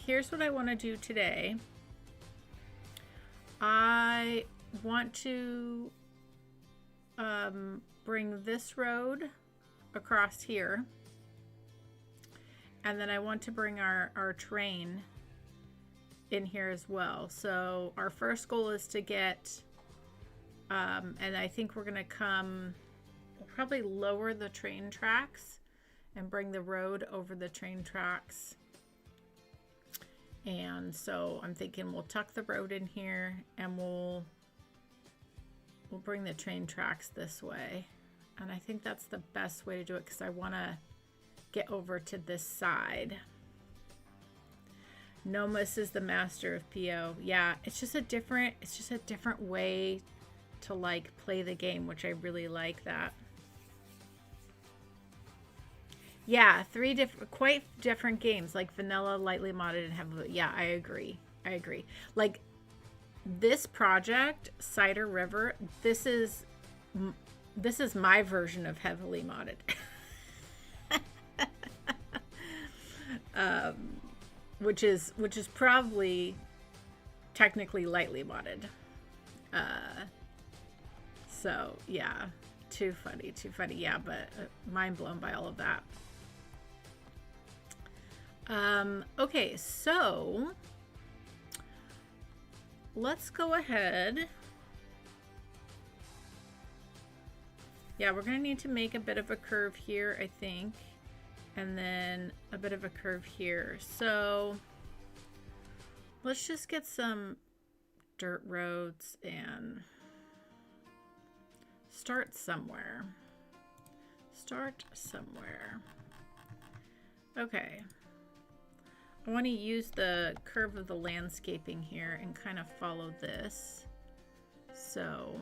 here's what I want to do today. I want to bring this road across here, and then I want to bring our train in here as well. So our first goal is to get, and I think we're gonna we'll probably lower the train tracks and bring the road over the train tracks. And so I'm thinking we'll tuck the road in here, and we'll bring the train tracks this way. And I think that's the best way to do it, because I want to get over to this side. Nomus is the master of PO. Yeah, it's just a different way to like play the game, which I really like that. Yeah, quite different games, like vanilla, lightly modded, and heavily. Yeah, I agree. Like this project, Cider River, this is my version of heavily modded. Which is probably technically lightly modded. So yeah, too funny. Yeah, but mind blown by all of that. Okay, so let's go ahead. Yeah, we're gonna need to make a bit of a curve here, I think, and then a bit of a curve here. So let's just get some dirt roads and start somewhere. Okay. I want to use the curve of the landscaping here and kind of follow this. So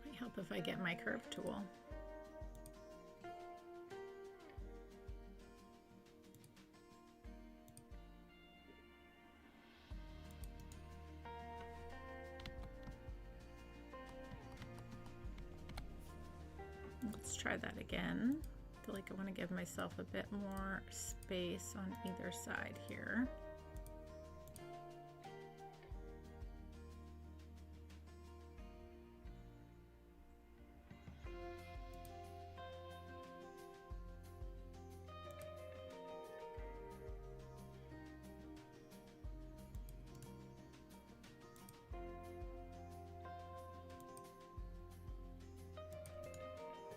might help if I get my curve tool. Let's try that again. I feel like I want to give myself a bit more space on either side here.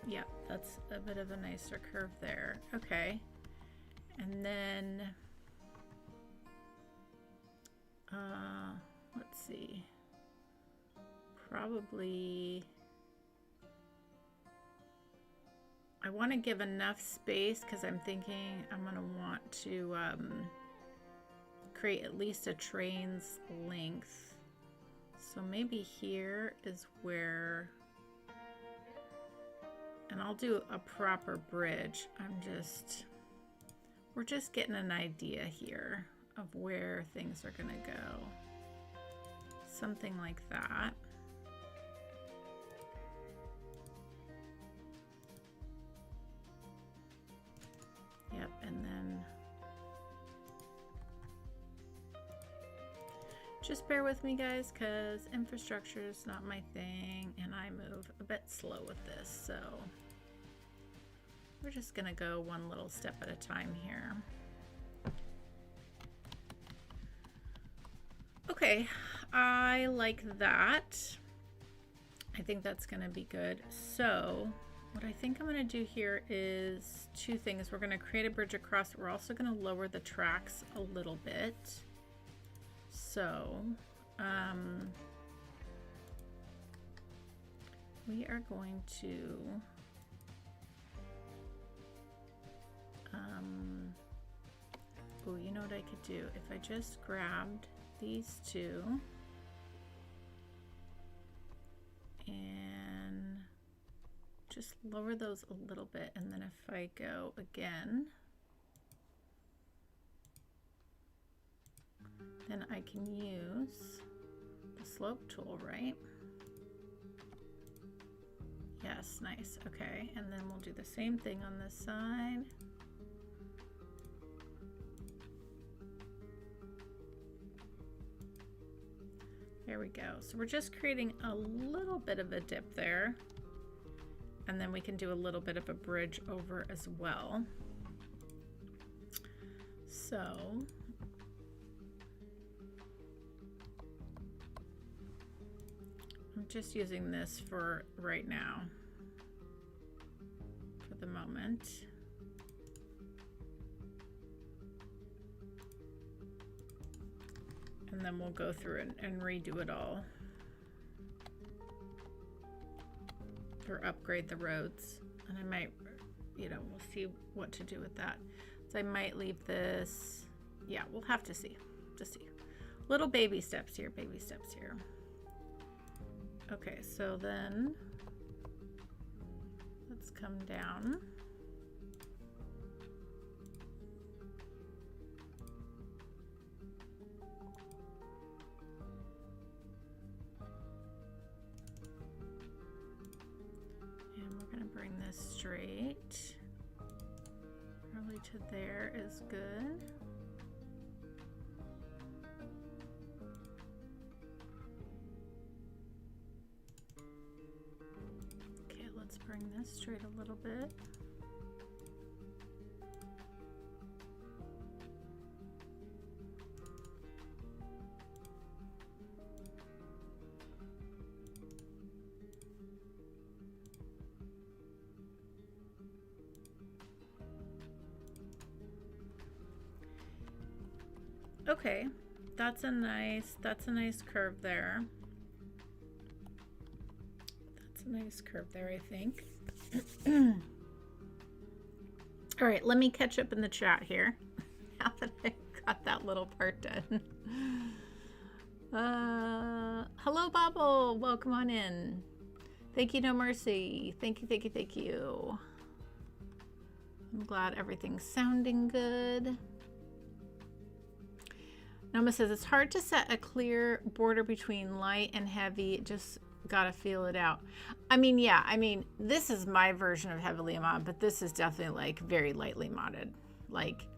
Yeah, that's a bit of a nicer curve there. Okay. And then, let's see. Probably, I want to give enough space because I'm thinking I'm going to want to create at least a train's length. So maybe here is where... And I'll do a proper bridge. We're just getting an idea here of where things are gonna go. Something like that. Yep, and then just bear with me, guys, because infrastructure is not my thing, and I move a bit slow with this, so we're just gonna go one little step at a time here. Okay, I like that. I think that's gonna be good. So what I think I'm gonna do here is two things. We're gonna create a bridge across. We're also gonna lower the tracks a little bit. So we are going to oh, you know what I could do? If I just grabbed these two and just lower those a little bit, and then if I go again, then I can use the slope tool, right? Yes, nice. Okay, and then we'll do the same thing on this side. There we go. So we're just creating a little bit of a dip there. And then we can do a little bit of a bridge over as well. So I'm just using this for right now, for the moment. And then we'll go through it and redo it all. Or upgrade the roads. And I might, you know, we'll see what to do with that. So I might leave this. Yeah, we'll have to see. Little baby steps here, baby steps here. Okay, so then let's come down. And we're going to bring this straight. Probably to there is good. Okay, let's bring this straight a little bit. Okay, that's a nice curve there. That's a nice curve there, I think. All right, let me catch up in the chat here. Now that I got that little part done. Hello, Bobble. Welcome on in. Thank you, No Mercy. Thank you, thank you, thank you. I'm glad everything's sounding good. Noma says it's hard to set a clear border between light and heavy. Just gotta feel it out. I mean, yeah, I mean, this is my version of heavily modded, but this is definitely like very lightly modded. Like,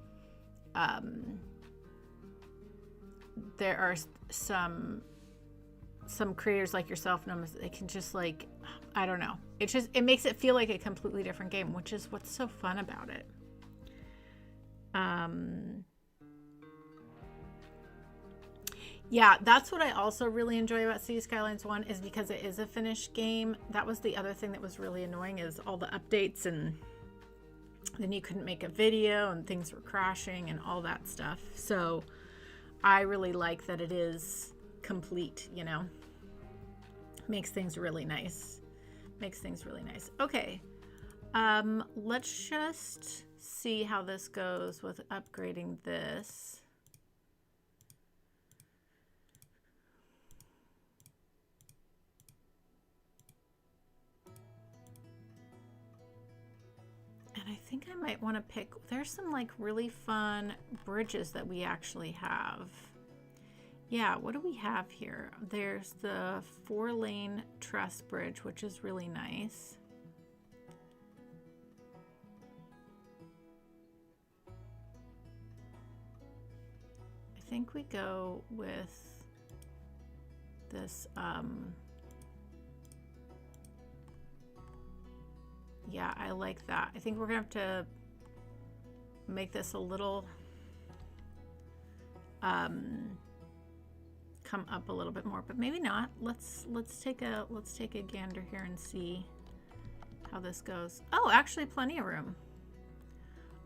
there are some creators like yourself, Noma, they can just like, I don't know. It makes it feel like a completely different game, which is what's so fun about it. Yeah, that's what I also really enjoy about Cities Skylines 1 is because it is a finished game. That was the other thing that was really annoying is all the updates, and then you couldn't make a video and things were crashing and all that stuff. So I really like that it is complete, you know. Makes things really nice. Makes things really nice. Okay. Let's just see how this goes with upgrading this. And I think I might want to pick, there's some like really fun bridges that we actually have. Yeah, what do we have here? There's the 4-lane truss bridge, which is really nice. I think we go with this, yeah, I like that. I think we're gonna have to make this a little come up a little bit more, but maybe not. Let's take a gander here and see how this goes. Oh, actually plenty of room.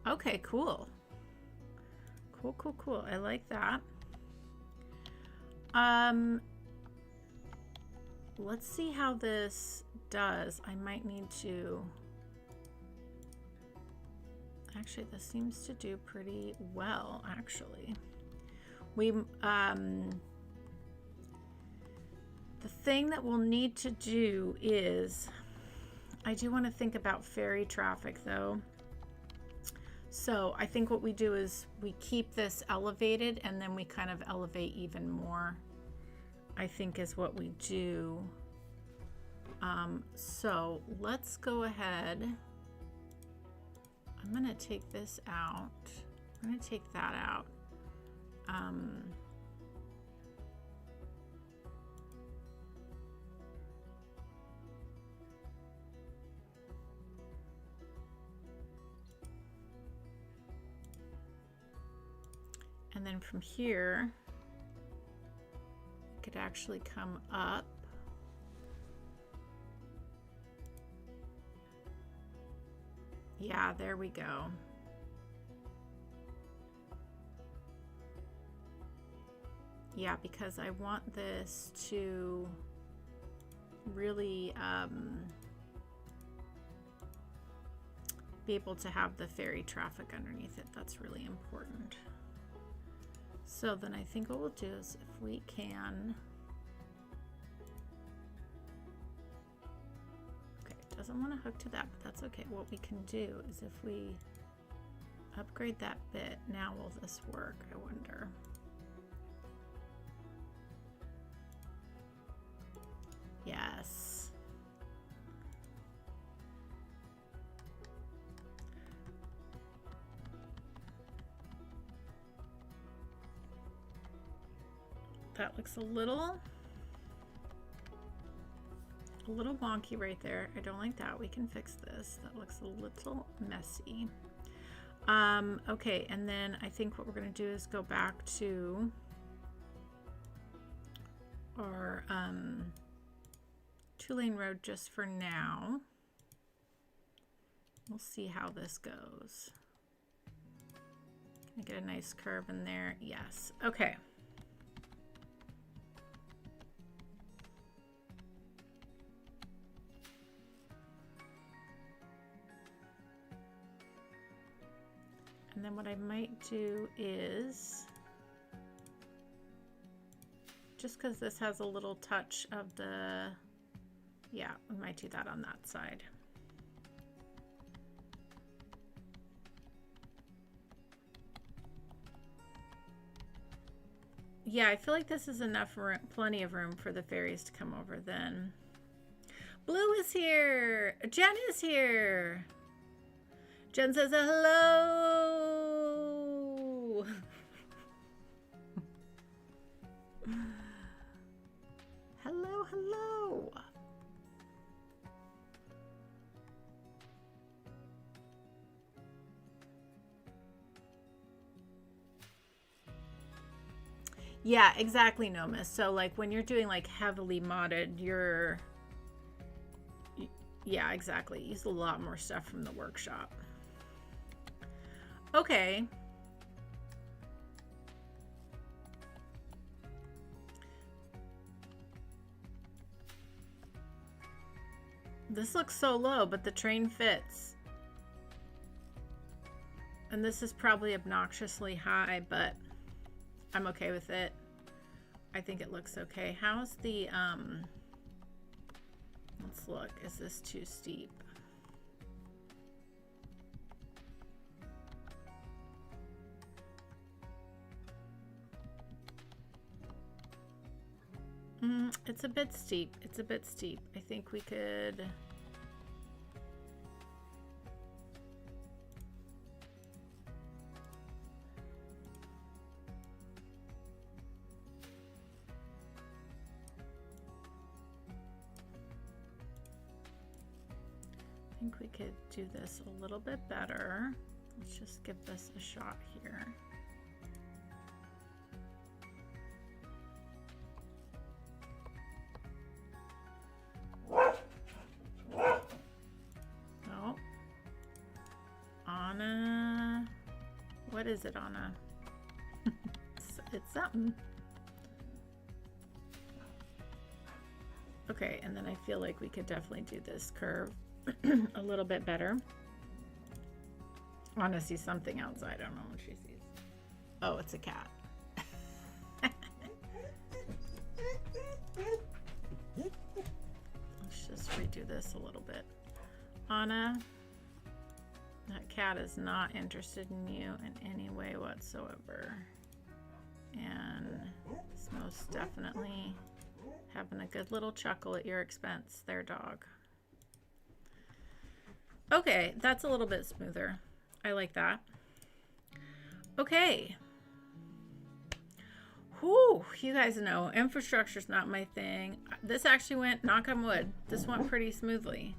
Okay, cool. Cool. I like that. Let's see how this does. I might need to. Actually, this seems to do pretty well, actually. We, the thing that we'll need to do is, I do want to think about ferry traffic though. So I think what we do is we keep this elevated and then we kind of elevate even more, I think is what we do. So let's go ahead. I'm gonna take this out. I'm gonna take that out. And then from here, it could actually come up. Yeah, there we go. Yeah, because I want this to really be able to have the ferry traffic underneath it. That's really important. So then I think what we'll do is if we can, okay, it doesn't want to hook to that, but that's okay. What we can do is if we upgrade that bit, now will this work, I wonder? Yes. That looks a little wonky right there. I don't like that. We can fix this. That looks a little messy. Okay, and then I think what we're going to do is go back to our 2-lane road just for now. We'll see how this goes. Can I get a nice curve in there? Yes. Okay. And then what I might do is, just because this has a little touch of the, yeah, we might do that on that side. Yeah, I feel like this is enough room, plenty of room for the ferries to come over then. Blue is here. Jen is here. Jen says hello. Hello, hello. Yeah, exactly, Nomis. So like when you're doing like heavily modded, yeah, exactly. Use a lot more stuff from the workshop. Okay. This looks so low, but the train fits. And this is probably obnoxiously high, but I'm okay with it. I think it looks okay. How's the, let's look. Is this too steep? It's a bit steep. It's a bit steep. I think we could... I think we could do this a little bit better. Let's just give this a shot here. Oh, Anna, what is it, Anna? It's something. Okay, and then I feel like we could definitely do this curve a little bit better. Anna sees something outside. I don't know what she sees. Oh, it's a cat. Let's just redo this a little bit. Anna, that cat is not interested in you in any way whatsoever. And this most definitely Having a good little chuckle at your expense there, dog. Okay, that's a little bit smoother. I like that. Okay. Whew, you guys know infrastructure's not my thing. This actually went, knock on wood, this went pretty smoothly.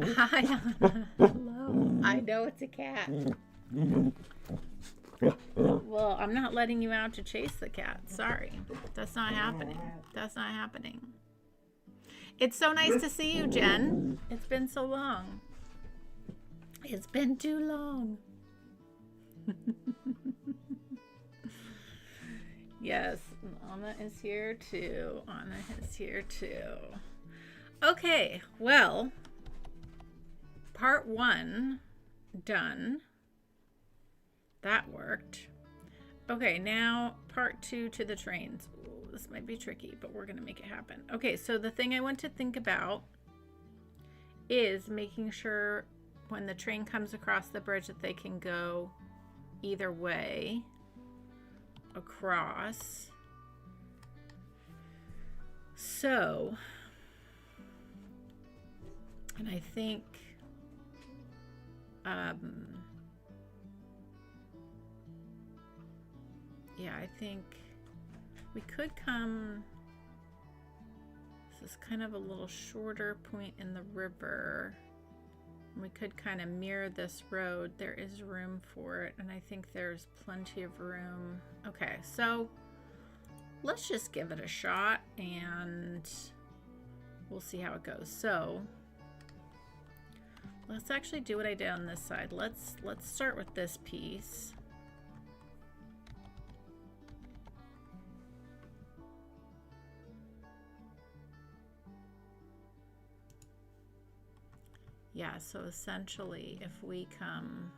Hi, Anna. Hello. I know it's a cat. Well, I'm not letting you out to chase the cat. Sorry. That's not happening. That's not happening. It's so nice to see you, Jen. It's been so long. It's been too long. Yes, Anna is here too. Anna is here too. Okay, well, part 1 done. That worked. Okay, now part 2 to the trains. Ooh, this might be tricky, but we're gonna make it happen. Okay, so the thing I want to think about is making sure when the train comes across the bridge that they can go either way across. So, and I think yeah, I think we could come, this is kind of a little shorter point in the river. We could kind of mirror this road. There is room for it, and I think there's plenty of room. Okay, so let's just give it a shot and we'll see how it goes. So let's actually do what I did on this side. Let's start with this piece. Yeah, so essentially if we come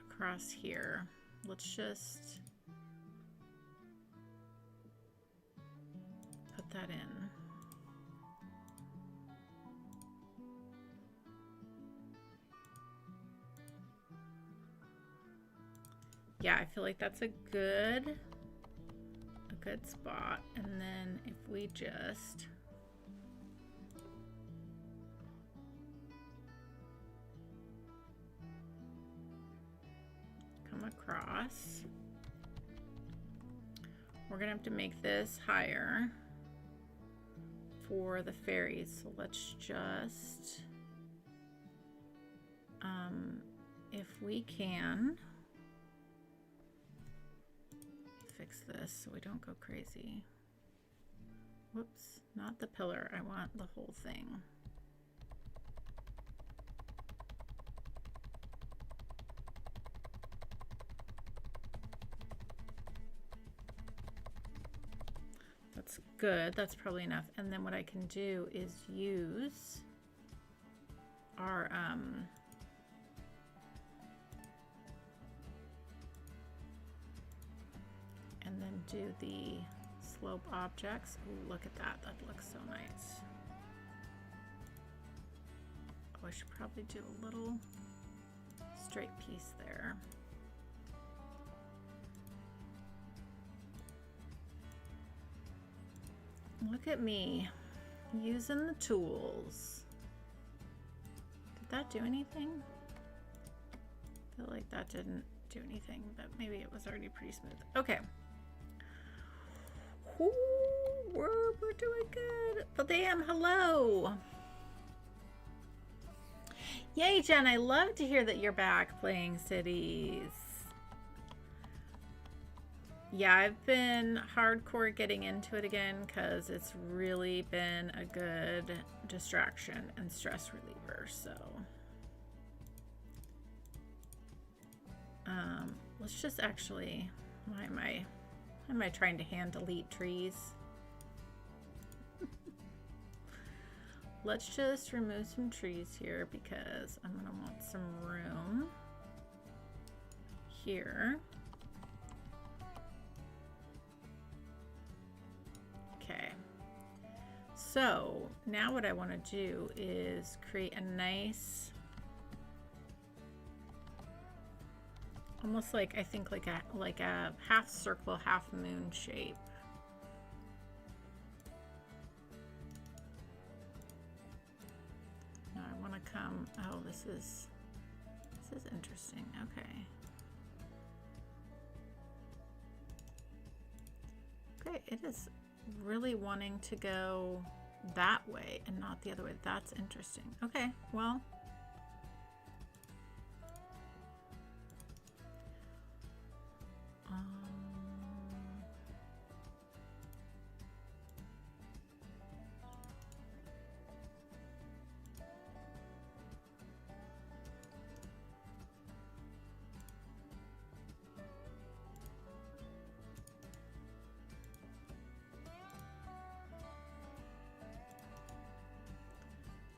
across here, let's just put that in. Yeah, I feel like that's a good spot. And then if we just come across, we're gonna have to make this higher for the ferries. So let's just, if we can, fix this so we don't go crazy. Whoops, not the pillar. I want the whole thing. That's good. That's probably enough. And then what I can do is use our and then do the slope objects. Ooh, look at that. That looks so nice. Oh, I should probably do a little straight piece there. Look at me using the tools. Did that do anything? I feel like that didn't do anything, but maybe it was already pretty smooth. Okay. Ooh, we're doing good. But damn, hello. Yay, Jen, I love to hear that you're back playing Cities. Yeah, I've been hardcore getting into it again because it's really been a good distraction and stress reliever. So let's just actually, why am I trying to hand delete trees? Let's just remove some trees here because I'm gonna want some room here. Okay, so now what I want to do is create a nice Almost like, I think like a half circle, half moon shape. Now I want to come, oh, this is interesting. Okay. Okay, it is really wanting to go that way and not the other way. That's interesting. Okay, well.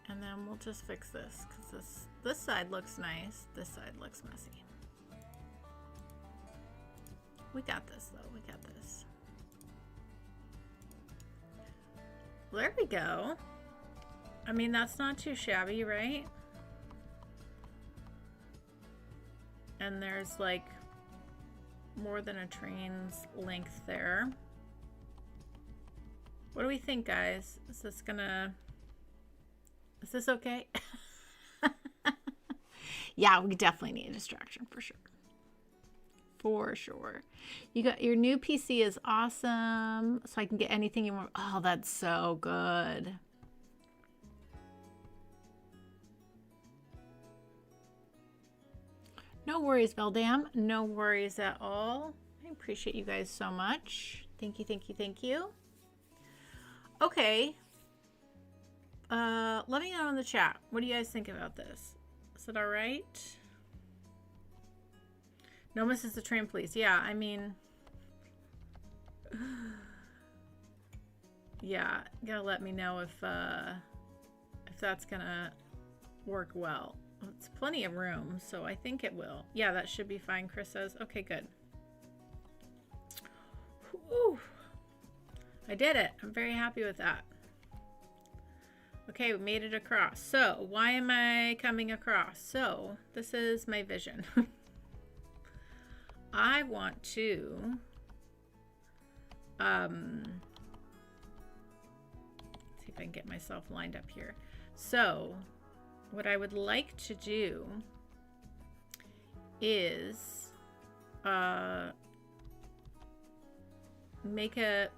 And then we'll just fix this because this side looks nice. This side looks messy. We got this though. We got this. Well, there we go. I mean, that's not too shabby, right? And there's like more than a train's length there. What do we think, guys? Is this okay? Yeah, we definitely need a distraction for sure. For sure. You got your new PC is awesome. So I can get anything you want. Oh, that's so good. No worries, Beldam. No worries at all. I appreciate you guys so much. Thank you, thank you, thank you. Okay. Let me know in the chat. What do you guys think about this? Is it all right? No misses the train, please. Yeah, I mean, yeah, you gotta let me know if that's gonna work well. It's plenty of room, so I think it will. Yeah, that should be fine, Chris says. Okay, good. Whew. I did it. I'm very happy with that. Okay, we made it across. So, why am I coming across? So, this is my vision. I want to see if I can get myself lined up here. So, what I would like to do is make a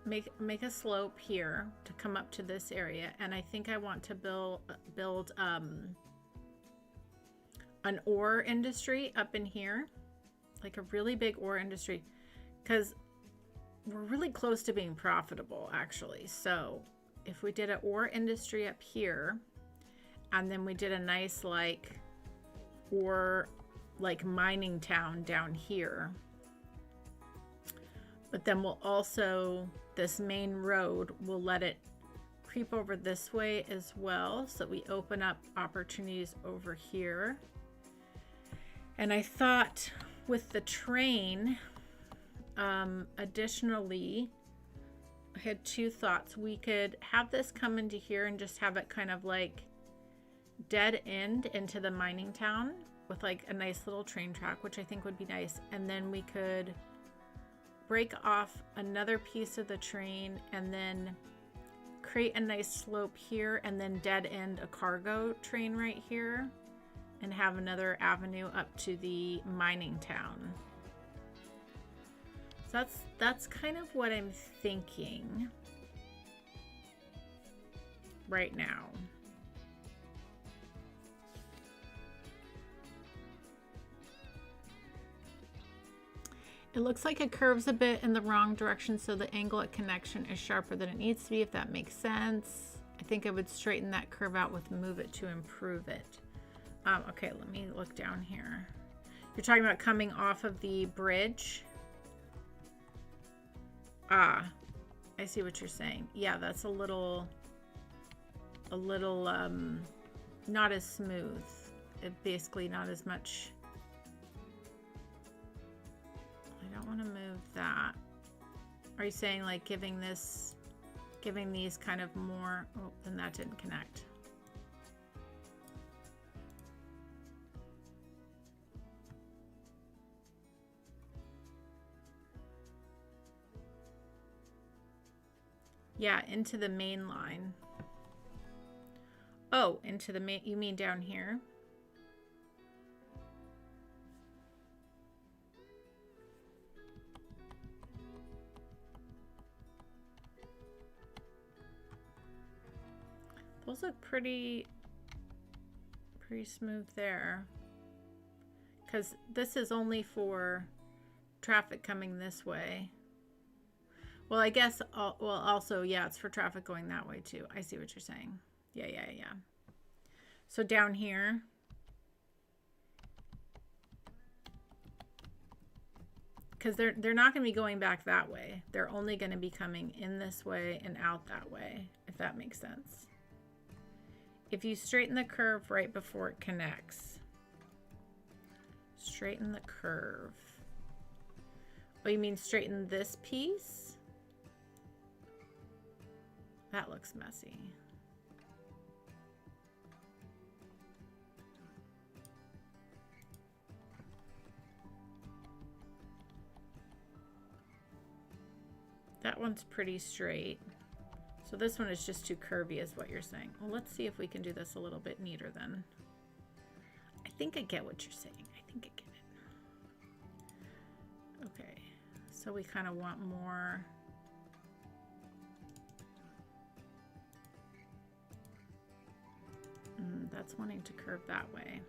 slope here to come up to this area, and I think I want to build an ore industry up in here, like a really big ore industry, because we're really close to being profitable actually. So if we did an ore industry up here, and then we did a nice like ore like mining town down here. But then we'll also, this main road, we'll let it creep over this way as well. So we open up opportunities over here. And I thought with the train, additionally, I had two thoughts. We could have this come into here and just have it kind of like dead end into the mining town with like a nice little train track, which I think would be nice. And then we could break off another piece of the train and then create a nice slope here and then dead end a cargo train right here and have another avenue up to the mining town. So that's kind of what I'm thinking right now. It looks like it curves a bit in the wrong direction, so the angle at connection is sharper than it needs to be, if that makes sense. I think I would straighten that curve out with move it to improve it. Okay, let me look down here. You're talking about coming off of the bridge? Ah, I see what you're saying. Yeah, that's a little not as smooth. It basically not as much. I don't want to move that. Are you saying like giving these kind of more? Oh, then that didn't connect. Yeah, into the main line. Oh, into the main, you mean down here? Those look pretty smooth there. Because this is only for traffic coming this way. Well, I guess, well, also, yeah, it's for traffic going that way too. I see what you're saying. Yeah. So down here, because they're not going to be going back that way. They're only going to be coming in this way and out that way, if that makes sense. If you straighten the curve right before it connects. Straighten the curve. Oh, you mean straighten this piece? That looks messy. That one's pretty straight. So this one is just too curvy is what you're saying. Well, let's see if we can do this a little bit neater then. I think I get what you're saying. I think I get it. Okay, so we kind of want more. That's wanting to curve that way.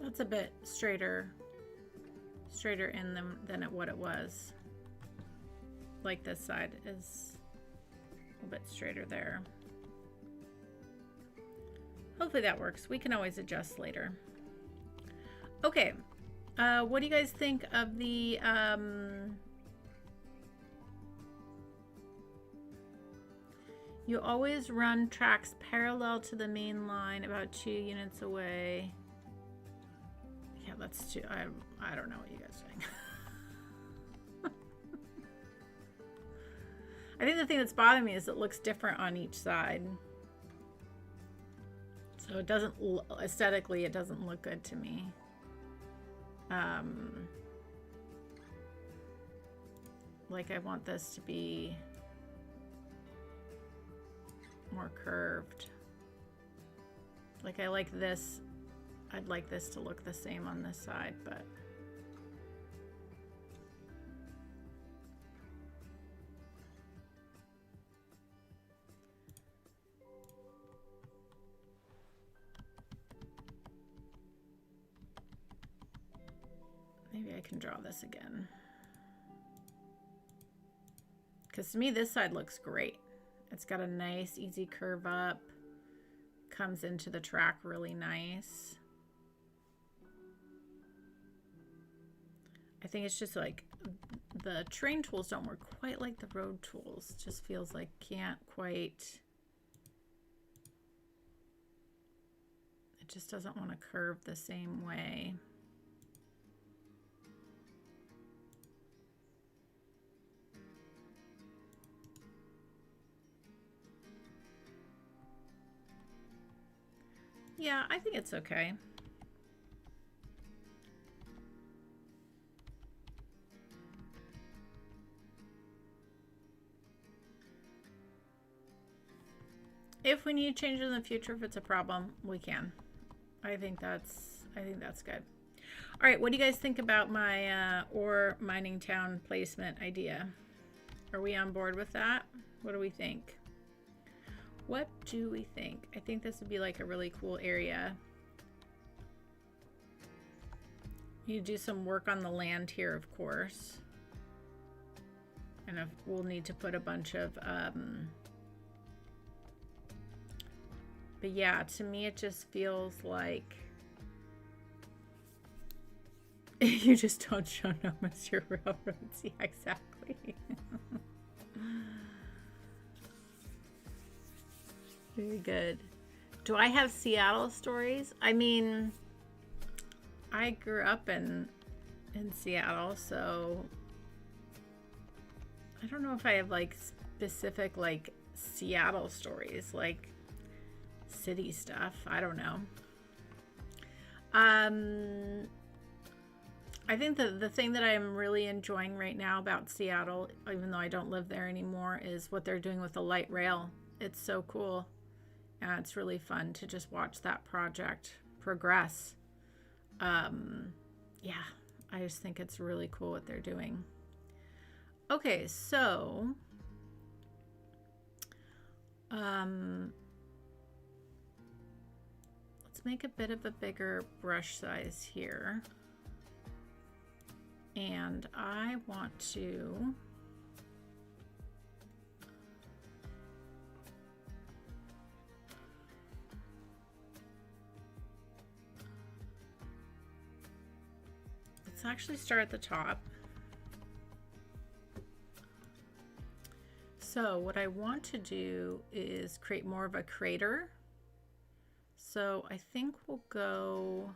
That's a bit straighter in than what it was. Like this side is a bit straighter there. Hopefully that works. We can always adjust later. Okay, what do you guys think of the you always run tracks parallel to the main line about 2 units away. Yeah, that's too, I don't know what you guys think. I think the thing that's bothering me is it looks different on each side. So it doesn't, aesthetically, it doesn't look good to me. Like I want this to be more curved. Like I like this. I'd like this to look the same on this side, but maybe I can draw this again. Because to me, this side looks great. It's got a nice, easy curve up. Comes into the track really nice. I think it's just like the terrain tools don't work quite like the road tools. It just feels like can't quite. It just doesn't want to curve the same way. Yeah, I think it's okay. If we need to change it in the future, if it's a problem, we can. I think that's good. All right, what do you guys think about my ore mining town placement idea? Are we on board with that? What do we think? What do we think? I think this would be like a really cool area. You do some work on the land here, of course. And we'll need to put a bunch of but yeah, to me it just feels like you just don't show no as your railroads. Yeah, exactly. Very good. Do I have Seattle stories? I mean, I grew up in Seattle, so I don't know if I have like specific like Seattle stories, like city stuff. I don't know. I think the thing that I'm really enjoying right now about Seattle, even though I don't live there anymore, is what they're doing with the light rail. It's so cool. And it's really fun to just watch that project progress. Yeah, I just think it's really cool what they're doing. Okay, so let's make a bit of a bigger brush size here. And I want to let's actually start at the top. So what I want to do is create more of a crater. So I think we'll go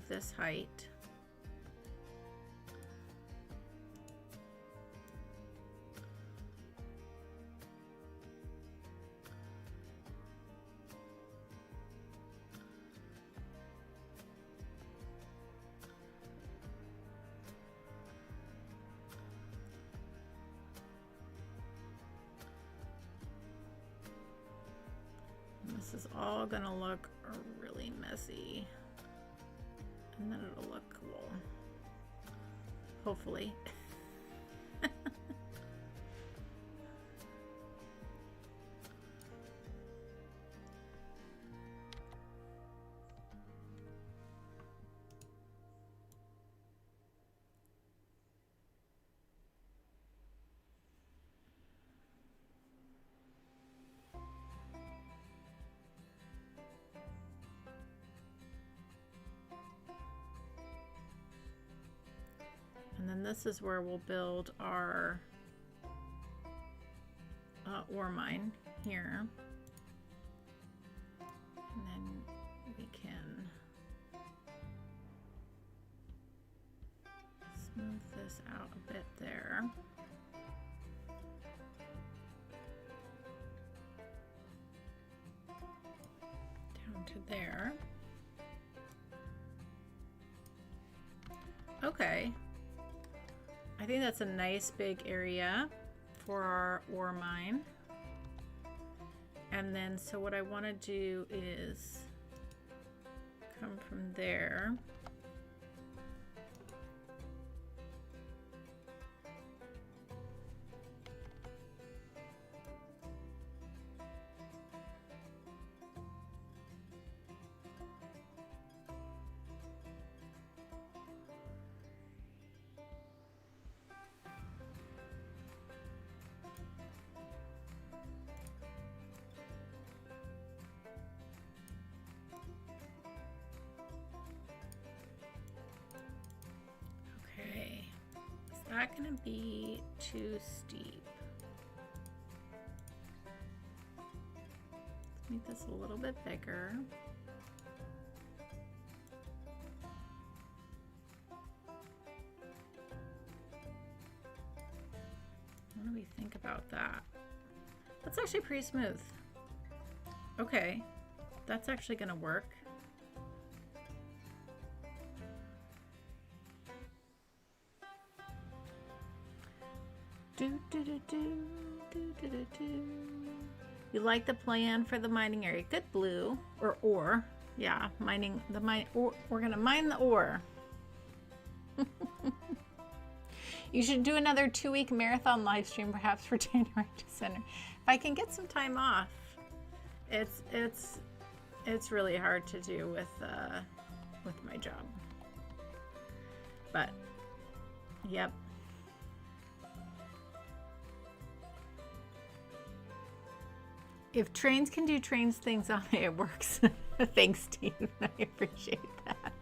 this height. And this is all gonna look really messy. And then it'll look cool. Hopefully. And then this is where we'll build our ore mine here. And then we can smooth this out a bit there. Down to there. Okay. I think that's a nice big area for our ore mine. And then, so what I want to do is come from there. Not gonna be too steep. Let's make this a little bit bigger. What do we think about that? That's actually pretty smooth. Okay, that's actually gonna work. You like the plan for the mining area? Good, Blue. Or ore. Yeah, mining the mine. We're gonna mine the ore. You should do another 2-week marathon live stream, perhaps for January, December. If I can get some time off. It's really hard to do with my job. But yep. If trains can do trains things on it, it works. Thanks, Steve. I appreciate that.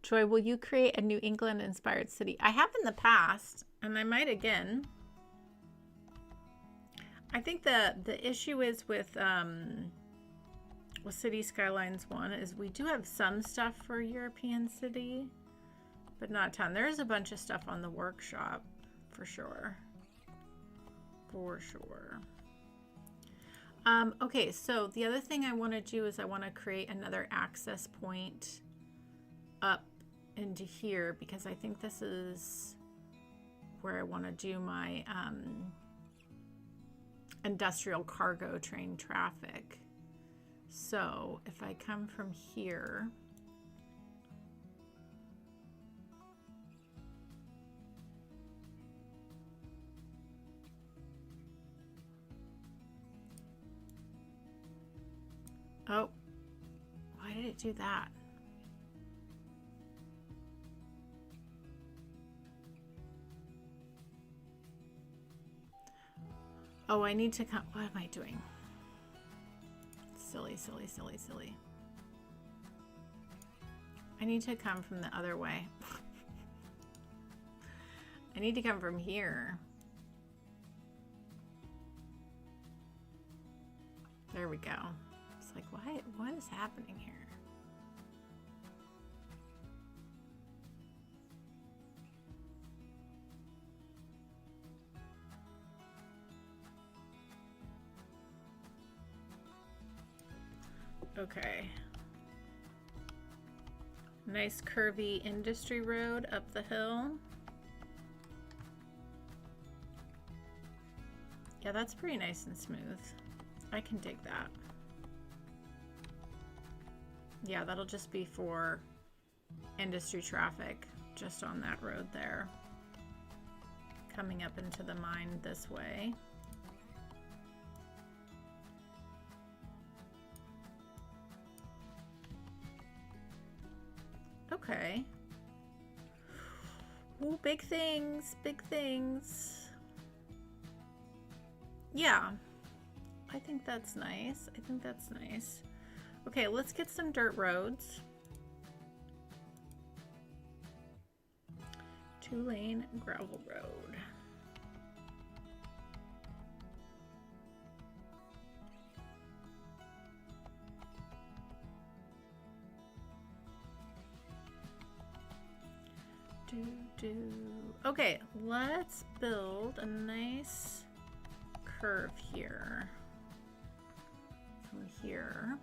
Joy, will you create a New England inspired city? I have in the past, and I might again. I think the issue is with City Skylines One is we do have some stuff for European City, but not a ton. There is a bunch of stuff on the workshop for sure. For sure. Okay, so the other thing I want to do is I want to create another access point up into here because I think this is where I want to do my industrial cargo train traffic. So if I come from here, oh, why did it do that? Oh, I need to come. What am I doing? Silly, silly, silly, silly. I need to come from the other way. I need to come from here. There we go. It's like, what is happening here? Okay. Nice curvy industry road up the hill. Yeah, that's pretty nice and smooth. I can dig that. Yeah, that'll just be for industry traffic just on that road there. Coming up into the mine this way. Okay. Ooh, big things, big things. Yeah, I think that's nice. I think that's nice. Okay, let's get some dirt roads. 2-lane gravel road. Okay, let's build a nice curve here. From here.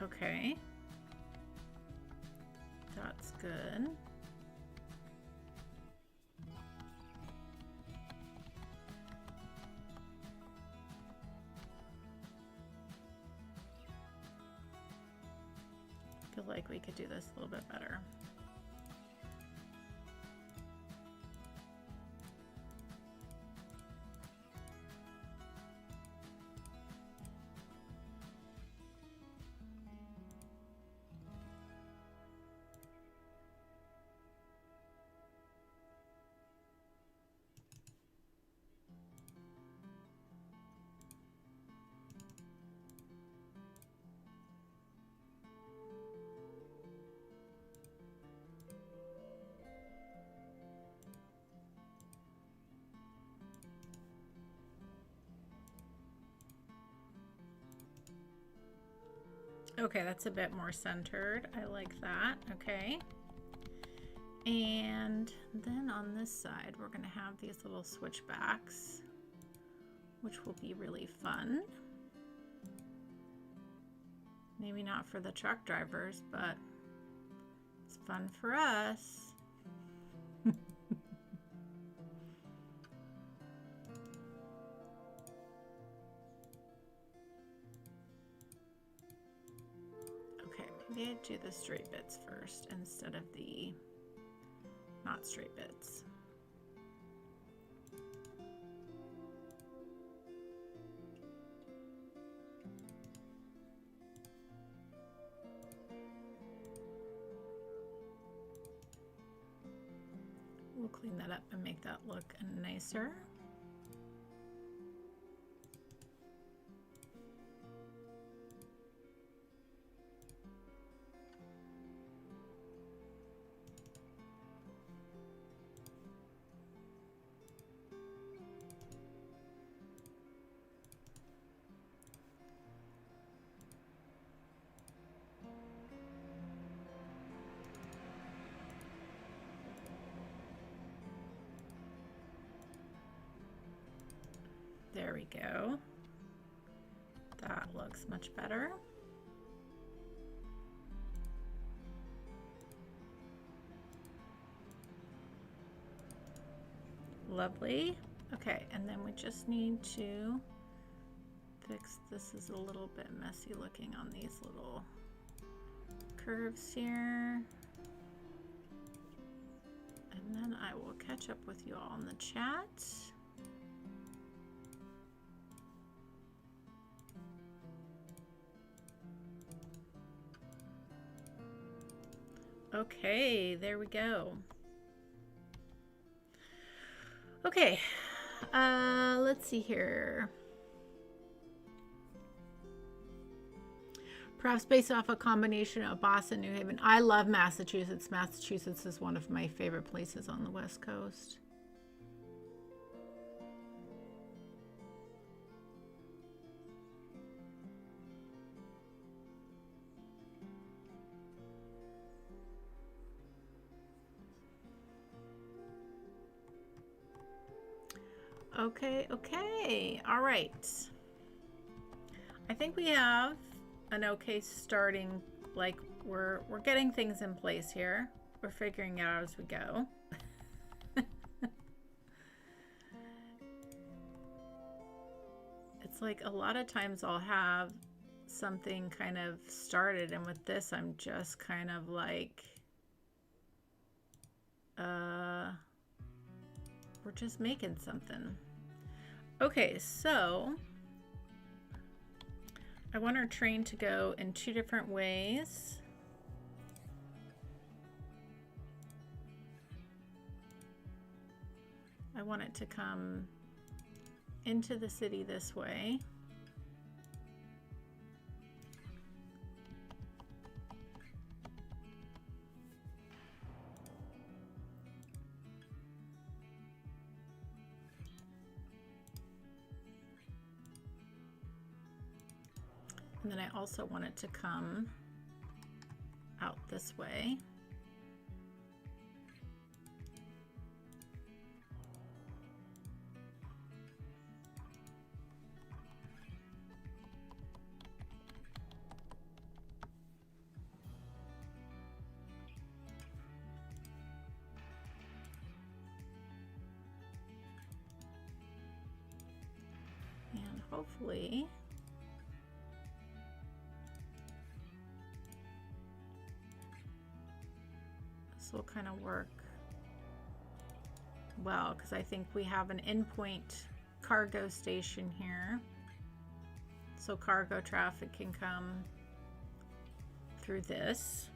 Okay. That's good. I feel like we could do this a little bit better. Okay, that's a bit more centered. I like that. Okay. And then on this side, we're going to have these little switchbacks, which will be really fun. Maybe not for the truck drivers, but it's fun for us. Maybe I'd do the straight bits first instead of the not straight bits. clean that up and make that look nicer. There we go. That looks much better. Lovely. Okay, and then we just need to fix, this is a little bit messy looking on these little curves here. And then I will catch up with you all in the chat. Okay, there we go. Okay, let's see here. Perhaps based off a combination of Boston, New Haven. I love Massachusetts. Massachusetts is one of my favorite places on the West Coast. Okay, okay, all right. I think we have an okay starting, like we're getting things in place here. We're figuring it out as we go. It's like a lot of times I'll have something kind of started, and with this I'm just kind of like we're just making something. Okay, so I want our train to go in two different ways. I want it to come into the city this way. And then I also want it to come out this way. And hopefully this will kind of work well, because I think we have an endpoint cargo station here, so cargo traffic can come through this,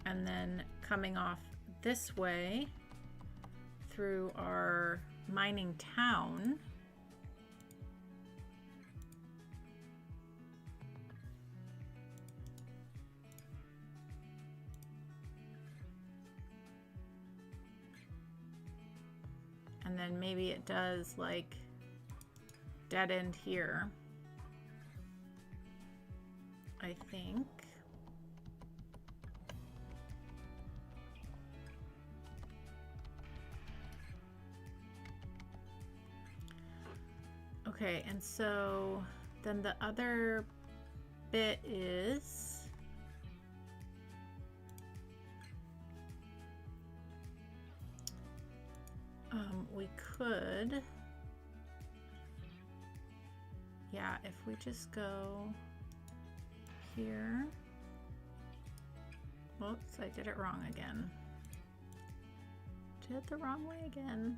and then coming off this way through our mining town. And then maybe it does like dead end here, I think. Okay, and so then the other bit is we could, yeah, if we just go here. Whoops, I did it wrong again. Did it the wrong way again.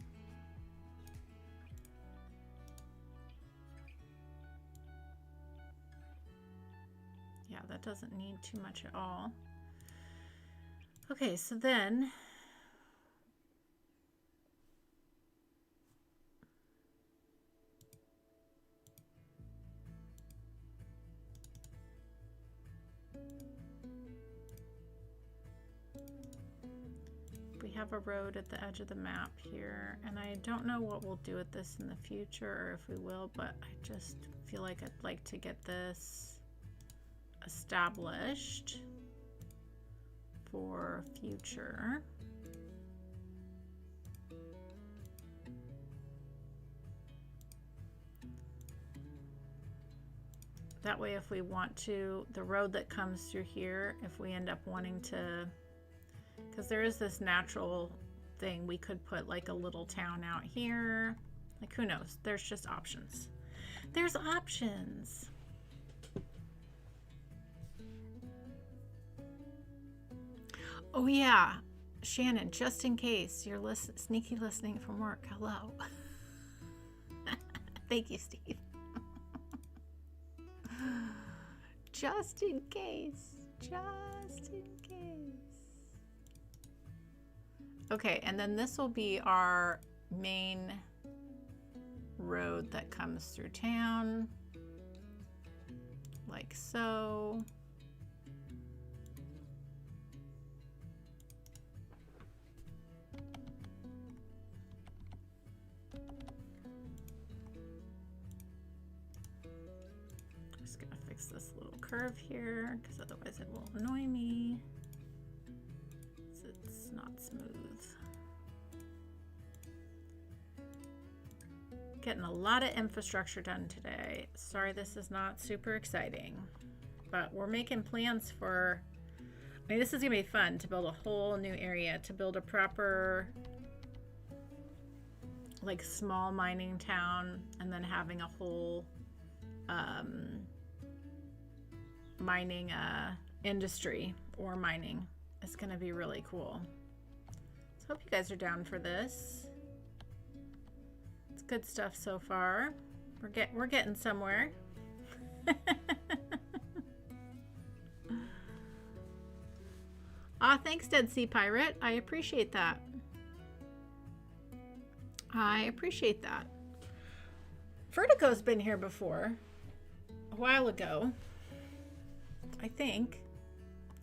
Yeah, that doesn't need too much at all. Okay, so then we have a road at the edge of the map here, and I don't know what we'll do with this in the future or if we will, but I just feel like I'd like to get this established for future. That way, if we want to, the road that comes through here, if we end up wanting to, because there is this natural thing, we could put like a little town out here. Like, who knows? There's just options. There's options. Oh yeah, Shannon, just in case you're sneaky listening from work, hello. Thank you, Steve. Just in case. Just in case. Okay, and then this will be our main road that comes through town. Like so. This little curve here because otherwise it will annoy me. It's not smooth. Getting a lot of infrastructure done today. Sorry this is not super exciting, but we're making plans for, I mean, this is gonna be fun to build a whole new area, to build a proper like small mining town, and then having a whole mining industry or mining. It's gonna be really cool. So hope you guys are down for this. It's good stuff so far. We're getting somewhere. Thanks Dead Sea Pirate. I appreciate that. I appreciate that. Vertigo's been here before a while ago, I think,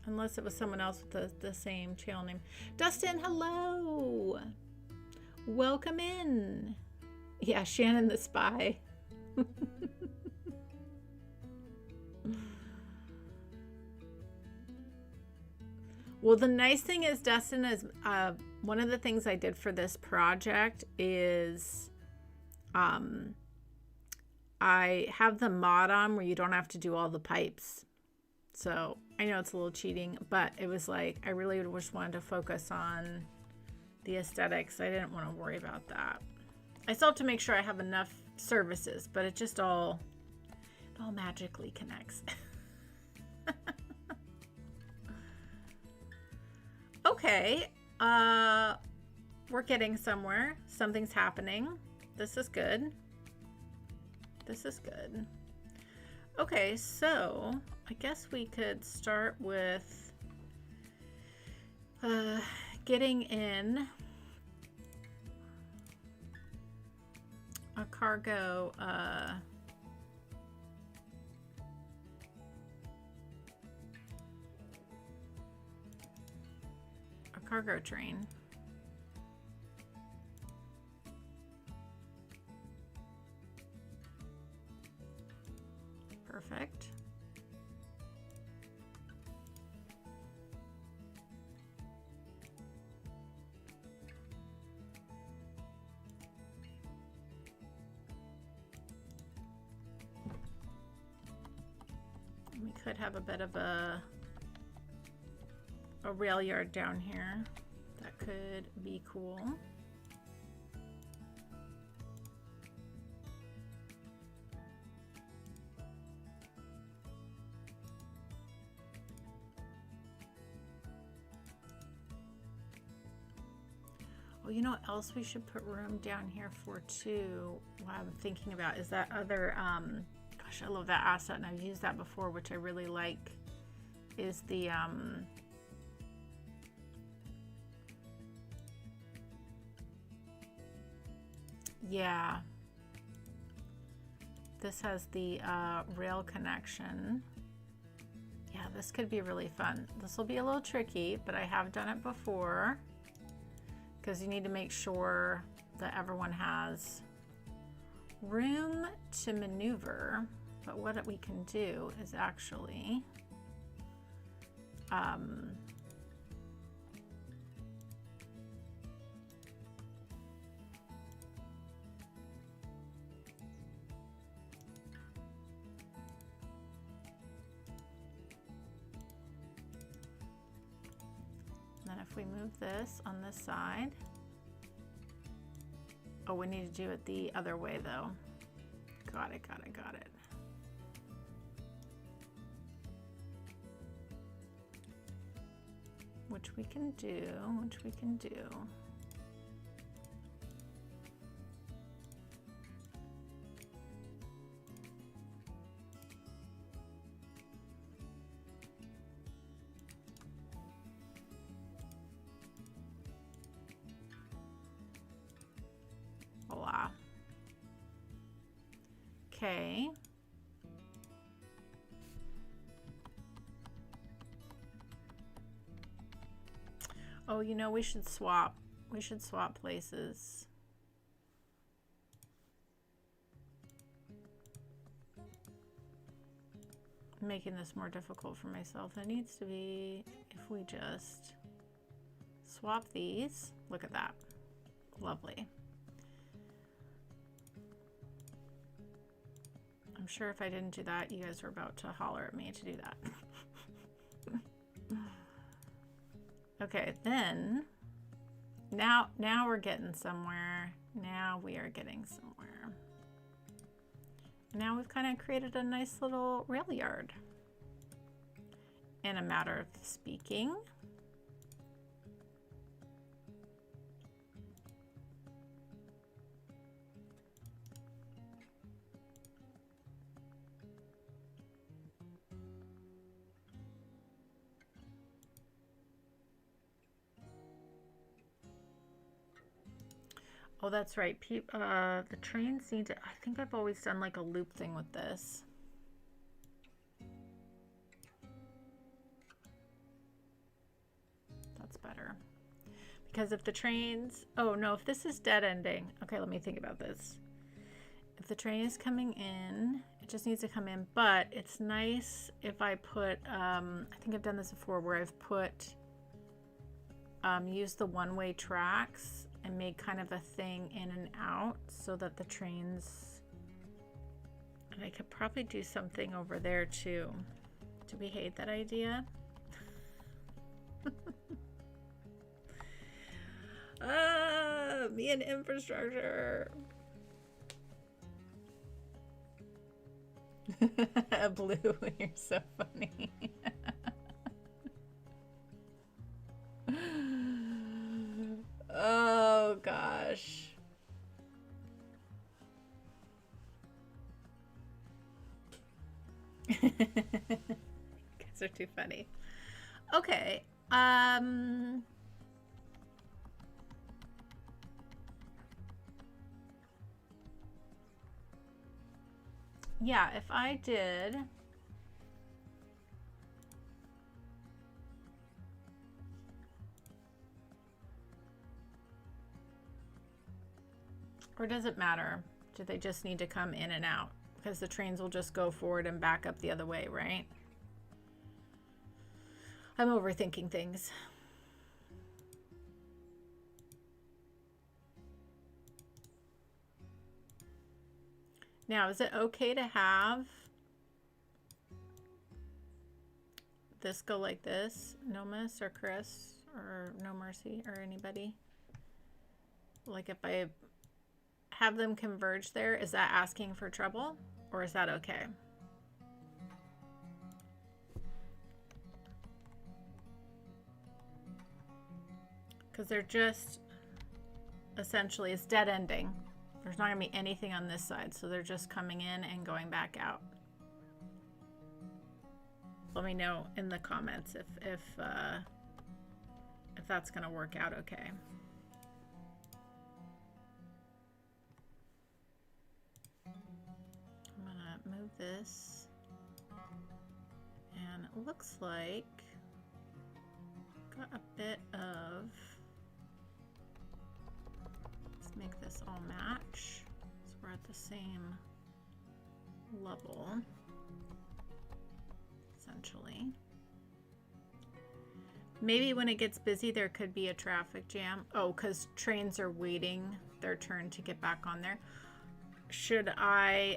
unless it was someone else with the same channel name. Dustin, hello. Welcome in. Yeah, Shannon the Spy. Well, the nice thing is, Dustin, is one of the things I did for this project is I have the mod on where you don't have to do all the pipes. So I know it's a little cheating, but it was like, I really just wanted to focus on the aesthetics. I didn't want to worry about that. I still have to make sure I have enough services, but it just all magically connects. Okay, we're getting somewhere. Something's happening. This is good. This is good. Okay, so I guess we could start with getting in a cargo cargo train. Perfect. We could have a bit of a rail yard down here. That could be cool. Well, you know what else we should put room down here for too? What I'm thinking about is that other, gosh, I love that asset and I've used that before, which I really like, is the Yeah. This has the rail connection. Yeah, this could be really fun. This will be a little tricky, but I have done it before because you need to make sure that everyone has room to maneuver. But what we can do is actually then if we move this on this side, oh, we need to do it the other way though. Got it, got it, got it. Which we can do, which we can do. Voila. Okay. Oh, you know, we should swap. We should swap places. I'm making this more difficult for myself. It needs to be, if we just swap these. Look at that. Lovely. I'm sure if I didn't do that, you guys were about to holler at me to do that. Okay, then now we're getting somewhere. Now we are getting somewhere. Now we've kind of created a nice little rail yard. In a matter of speaking. Oh, that's right. The trains need to, I think I've always done like a loop thing with this. That's better. Because if the trains, oh no, if this is dead ending. Okay, let me think about this. If the train is coming in, it just needs to come in, but it's nice if I put, I think I've done this before where I've put, used the one-way tracks and made kind of a thing in and out so that the trains, and I could probably do something over there too. Do we hate that idea? Me and infrastructure. Blue, you're so funny. Oh gosh. You guys are too funny. Okay. Yeah, if I did or does it matter? Do they just need to come in and out? Because the trains will just go forward and back up the other way, right? I'm overthinking things. Now, is it okay to have this go like this? No Miss or Chris or No Mercy or anybody? Like if I have them converge there, is that asking for trouble or is that okay? Because they're just essentially, it's dead ending. There's not going to be anything on this side, so they're just coming in and going back out. Let me know in the comments if that's going to work out okay. this. And it looks like got a bit of, let's make this all match so we're at the same level, essentially. Maybe when it gets busy there could be a traffic jam. Oh, because trains are waiting their turn to get back on there. Should I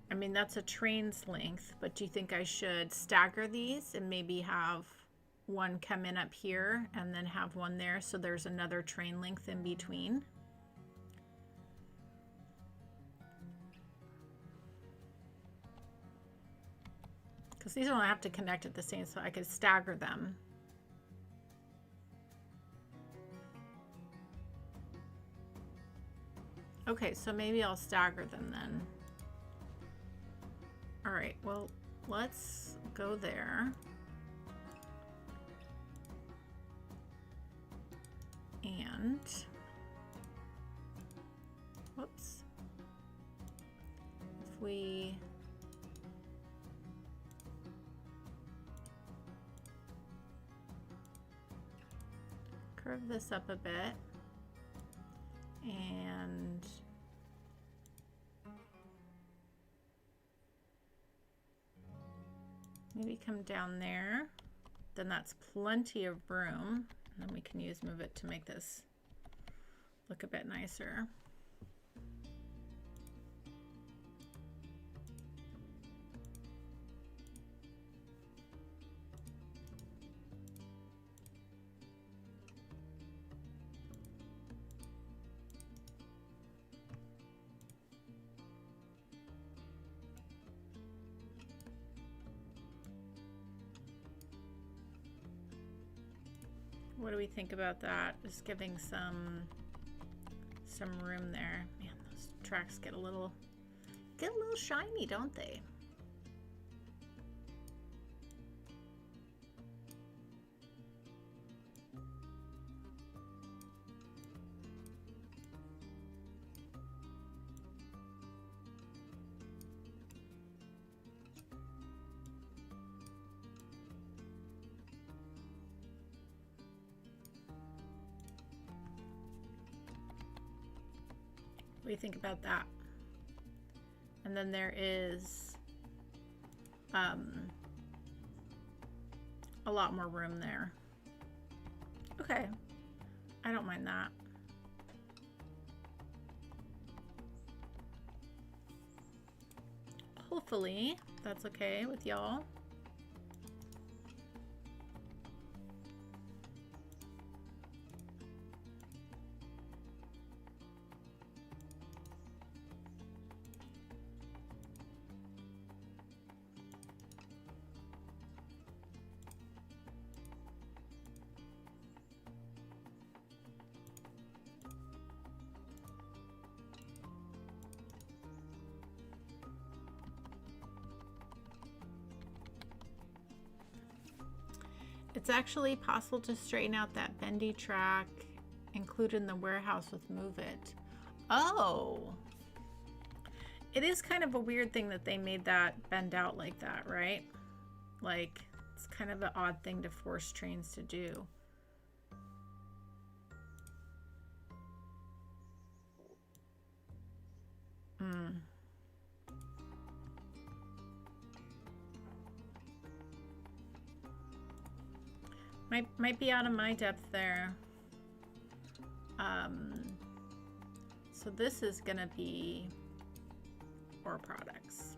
I mean, that's a train's length, but do you think I should stagger these and maybe have one come in up here and then have one there so there's another train length in between? Because these don't have to connect at the same, so I could stagger them. Okay, so maybe I'll stagger them then. All right, well, let's go there. And, whoops. If we curve this up a bit and maybe come down there, then that's plenty of room. And then we can move it to make this look a bit nicer. What do we think about that? Just giving some room there. Man, those tracks get a little shiny, don't they? What do you think about that? And then there is a lot more room there. Okay, I don't mind that. Hopefully that's okay with y'all. It's actually possible to straighten out that bendy track included in the warehouse with Move It. Oh, it is kind of a weird thing that they made that bend out like that, right? Like, it's kind of an odd thing to force trains to do. Might be out of my depth there. So this is gonna be ore products.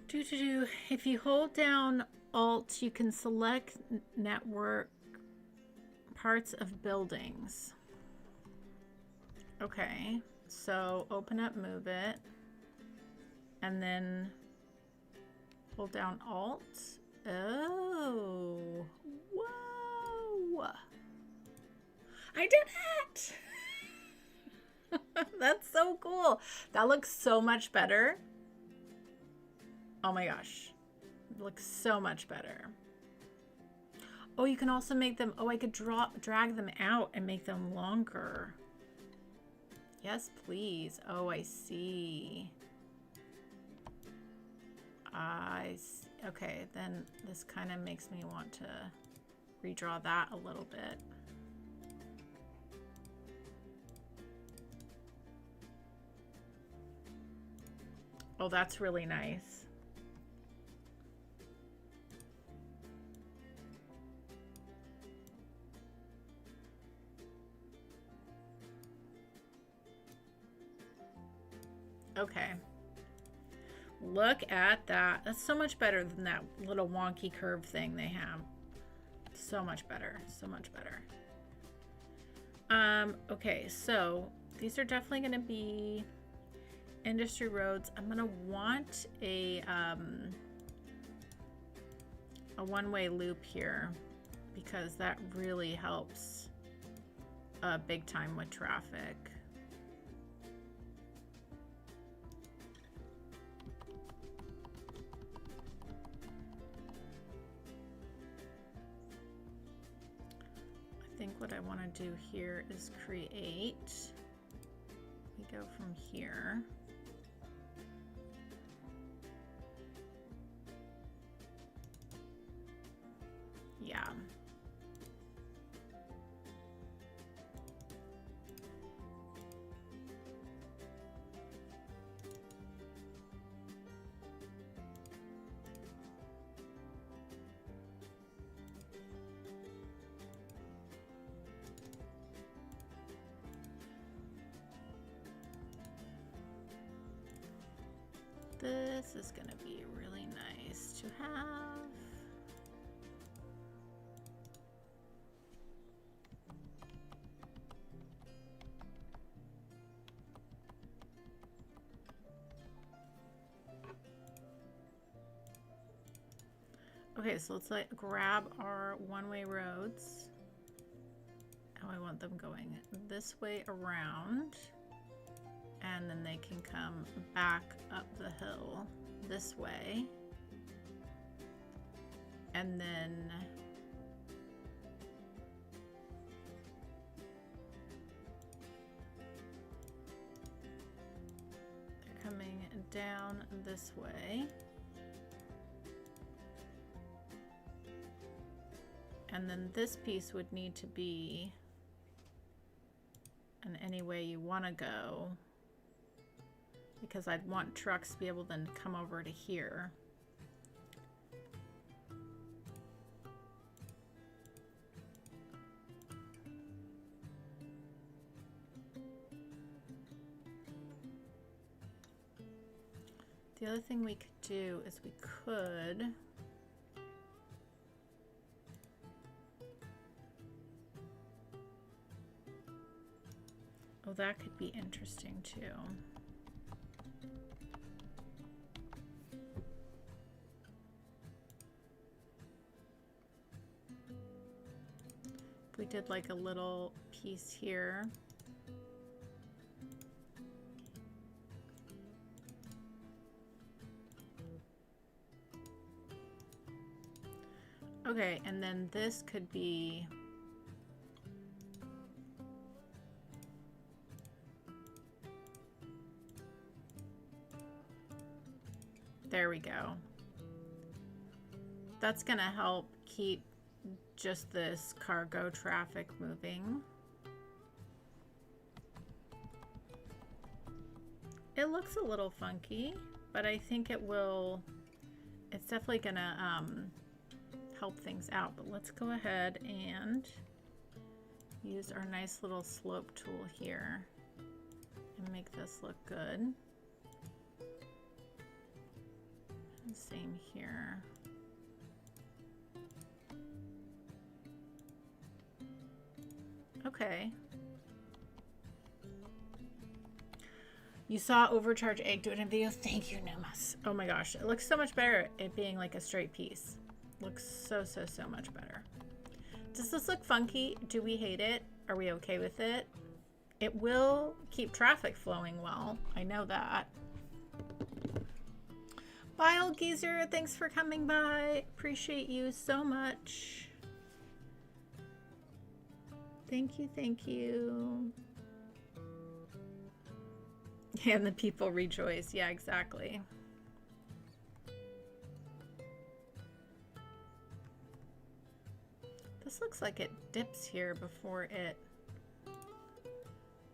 If you hold down Alt, you can select network parts of buildings. Okay, so open up Move It and then hold down Alt. Oh, whoa. I did it! That's so cool. That looks so much better. Oh my gosh. looks so much better. Oh, you can also make them, oh, I could drag them out and make them longer. Yes, please. Oh, I see. Okay, then this kind of makes me want to redraw that a little bit. Oh, that's really nice. Okay. Look at that. That's so much better than that little wonky curve thing they have. So much better. So much better. Okay, so these are definitely going to be industry roads. I'm going to want a one-way loop here because that really helps big time with traffic. I think what I want to do here is create, we go from here. Yeah. This is going to be really nice to have. Okay, so let's grab our one-way roads. Oh, I want them going this way around. And then they can come back up the hill this way. And then they're coming down this way. And then this piece would need to be in any way you want to go, because I'd want trucks to be able to then come over to here. The other thing we could do is we could oh, that could be interesting too. If we did like a little piece here. Okay, and then this could be there we go. That's gonna help keep just this cargo traffic moving. It looks a little funky, but I think it will, it's definitely gonna help things out. But let's go ahead and use our nice little slope tool here and make this look good. And same here. Okay. You saw Overcharge Egg do it in video. Thank you, Numas. Oh my gosh, it looks so much better it being like a straight piece. Looks so much better. Does this look funky? Do we hate it? Are we okay with it? It will keep traffic flowing well. I know that. Vile Geezer, thanks for coming by. Appreciate you so much. Thank you, thank you. And the people rejoice. Yeah, exactly. This looks like it dips here before it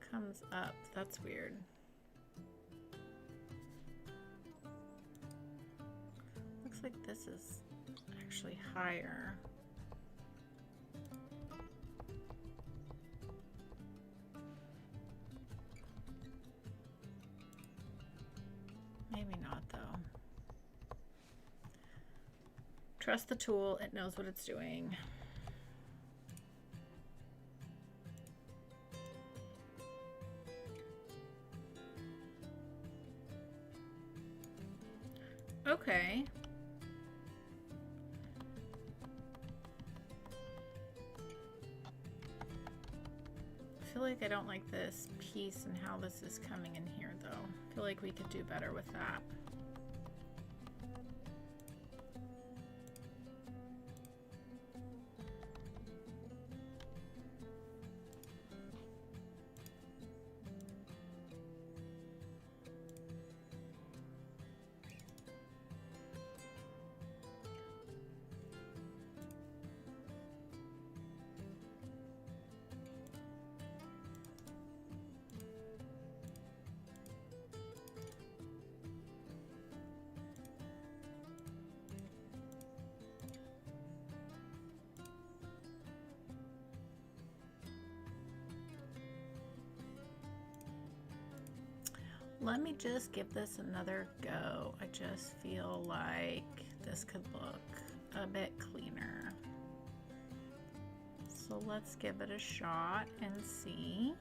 comes up. That's weird. Looks like this is actually higher. Maybe not though. Trust the tool, it knows what it's doing. Okay. I feel like I don't like this piece and how this is coming in here though. I feel like we could do better with that. Let me just give this another go. I just feel like this could look a bit cleaner. So let's give it a shot and see.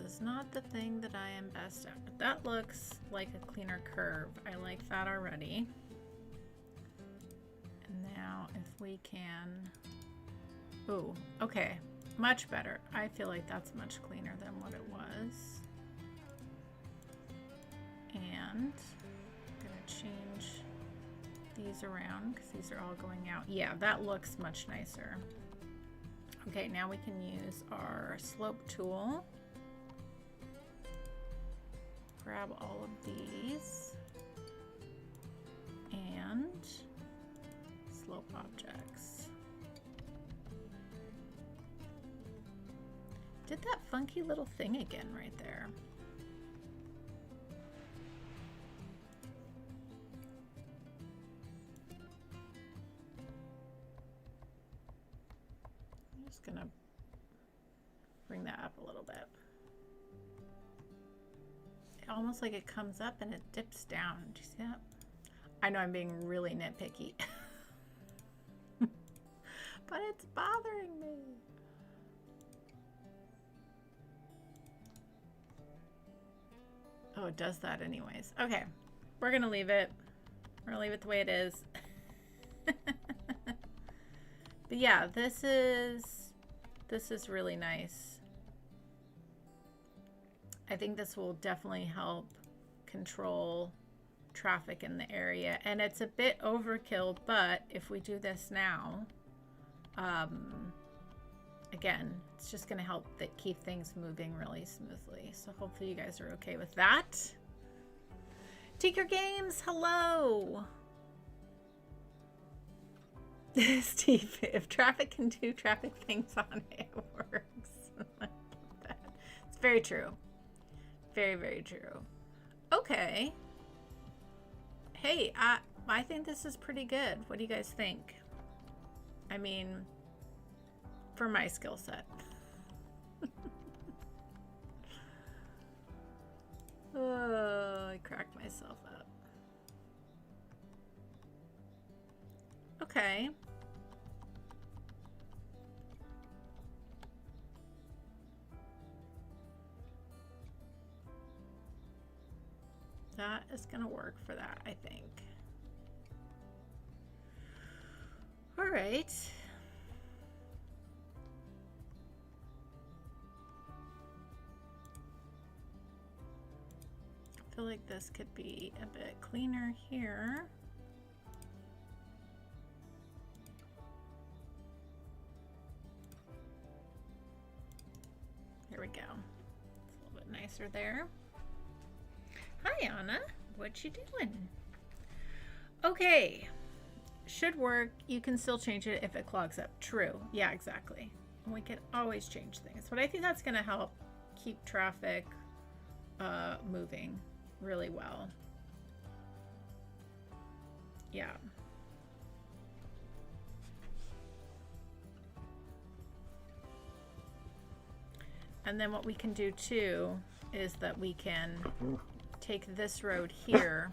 Is not the thing that I am best at, but that looks like a cleaner curve. I like that already. And now if we can, oh, okay, much better. I feel like that's much cleaner than what it was. And I'm gonna change these around because these are all going out. Yeah, that looks much nicer. Okay, now we can use our slope tool. Grab all of these and slope objects. Did that funky little thing again right there. I'm just gonna bring that up a little bit. Almost like it comes up and it dips down. Do you see that? I know I'm being really nitpicky, but it's bothering me. Oh, it does that anyways. Okay, we're gonna leave it. We're gonna leave it the way it is. But yeah, this is really nice. I think this will definitely help control traffic in the area, and it's a bit overkill, but if we do this now, again, it's just going to help keep things moving really smoothly. So hopefully you guys are okay with that. Tinker Games, hello. Steve, if traffic can do traffic things on it, it works. It's very true. Very, very true. Okay. Hey, I think this is pretty good. What do you guys think? I mean, for my skill set. Oh, I cracked myself up. Okay. That is going to work for that, I think. All right. I feel like this could be a bit cleaner here. There we go. It's a little bit nicer there. Hi, Anna. What you doing? Okay. Should work. You can still change it if it clogs up. True. Yeah, exactly. We can always change things. But I think that's going to help keep traffic moving really well. Yeah. And then what we can do too is that we can take this road here.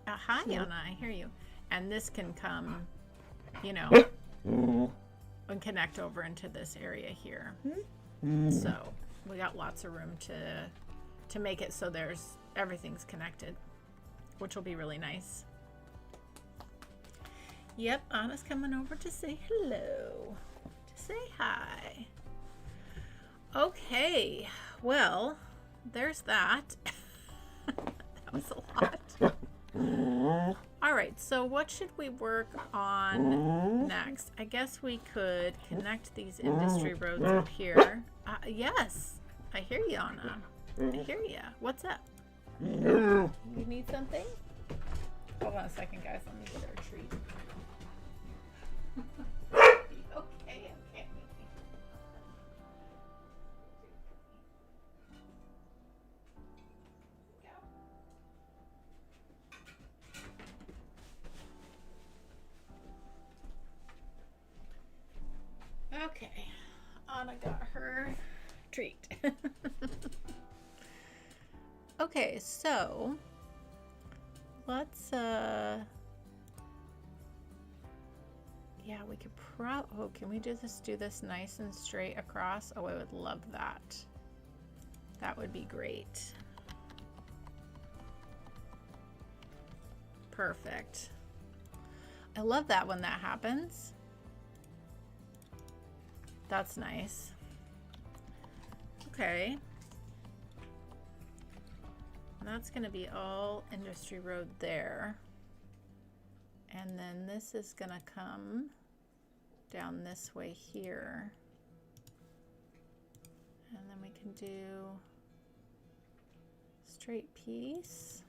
Hi, Anna, I hear you. And this can come, you know, and connect over into this area here. So we got lots of room to make it so everything's connected, which will be really nice. Yep, Anna's coming over to say hello, to say hi. Okay, well, there's that. That was a lot. All right, so what should we work on next? I guess we could connect these industry roads up here. Yes, I hear you, Anna. I hear you. What's up? You need something? Hold on a second, guys. Let me get her a treat. Okay. Okay, Anna got her treat. Okay, so let's yeah, we could can we do this nice and straight across? Oh, I would love that. That would be great. Perfect. I love that when that happens. That's nice. Okay. That's going to be all industry road there. And then this is going to come down this way here. And then we can do straight piece.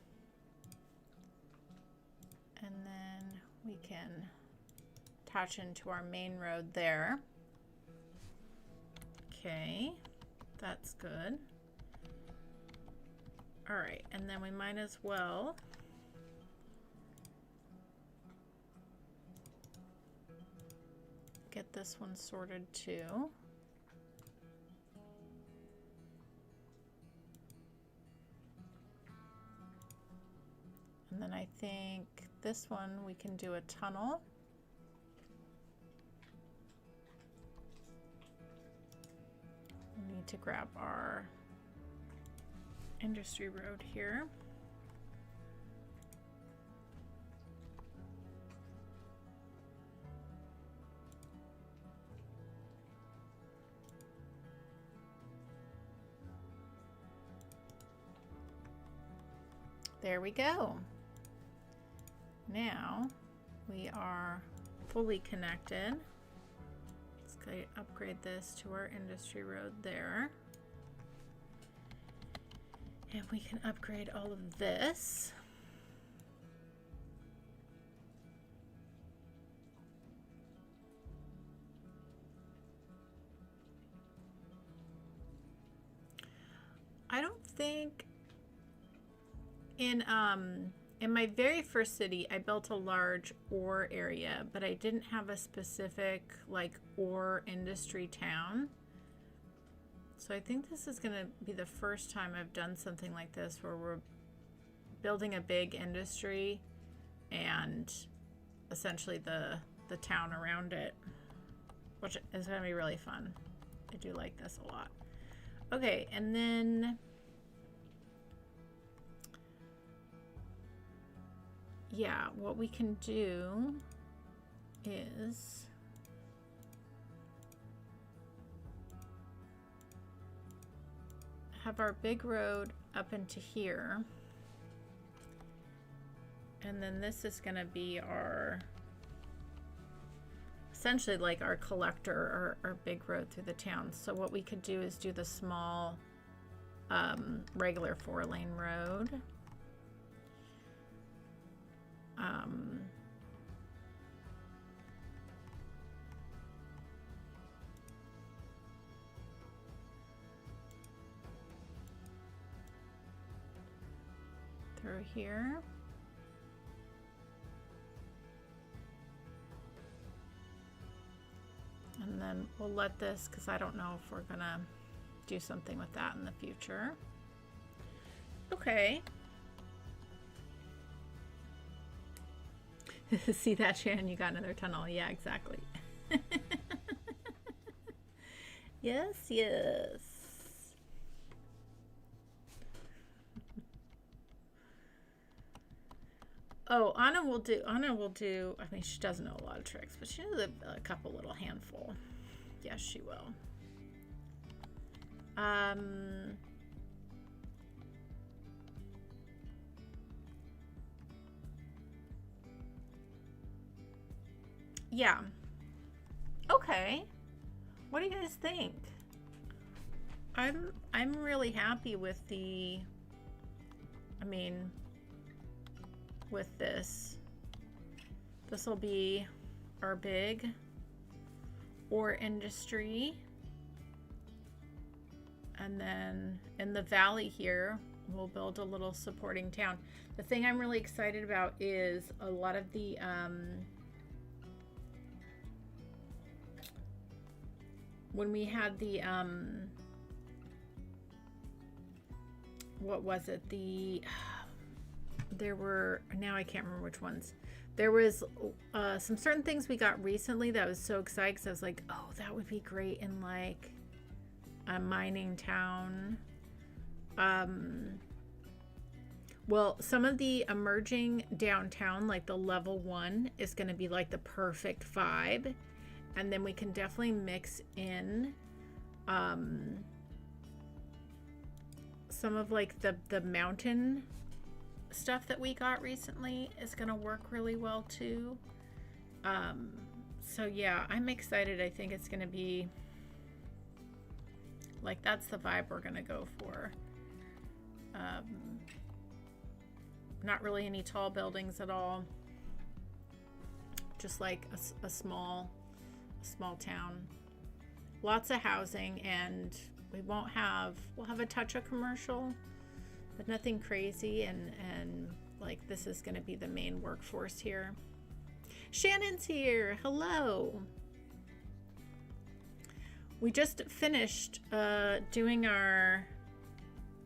And then we can attach into our main road there. Okay, that's good. All right, and then we might as well get this one sorted too. And then I think this one we can do a tunnel. We need to grab our industry road here. There we go. Now we are fully connected. Let's go upgrade this to our industry road there. And we can upgrade all of this. I don't think in my very first city, I built a large ore area, but I didn't have a specific like ore industry town. So I think this is going to be the first time I've done something like this where we're building a big industry and essentially the the town around it, which is going to be really fun. I do like this a lot. Okay, and then yeah, what we can do is have our big road up into here. And then this is going to be our, essentially like our collector, or our big road through the town. So what we could do is do the small regular 4-lane road. Through here. And then we'll let this, because I don't know if we're gonna do something with that in the future. Okay. See that, Shannon? You got another tunnel. Yeah, exactly. Yes, yes. Oh, Anna will do, I mean, she doesn't know a lot of tricks, but she knows a couple little handful. Yes, she will. Yeah. Okay. What do you guys think? I'm really happy with the, I mean, with this. This will be our big ore industry. And then in the valley here, we'll build a little supporting town. The thing I'm really excited about is a lot of the when we had the what was it? There were, now I can't remember which ones. There was some certain things we got recently that I was so excited, because I was like, oh, that would be great in like a mining town. Well, some of the emerging downtown, like the level 1, is going to be like the perfect vibe. And then we can definitely mix in some of like the mountain stuff that we got recently is going to work really well too. So yeah, I'm excited. I think it's going to be like, that's the vibe we're going to go for. Not really any tall buildings at all. Just like a small town. Lots of housing, and we'll have a touch of commercial, but nothing crazy, and like this is going to be the main workforce here. Shannon's here. Hello. We just finished doing our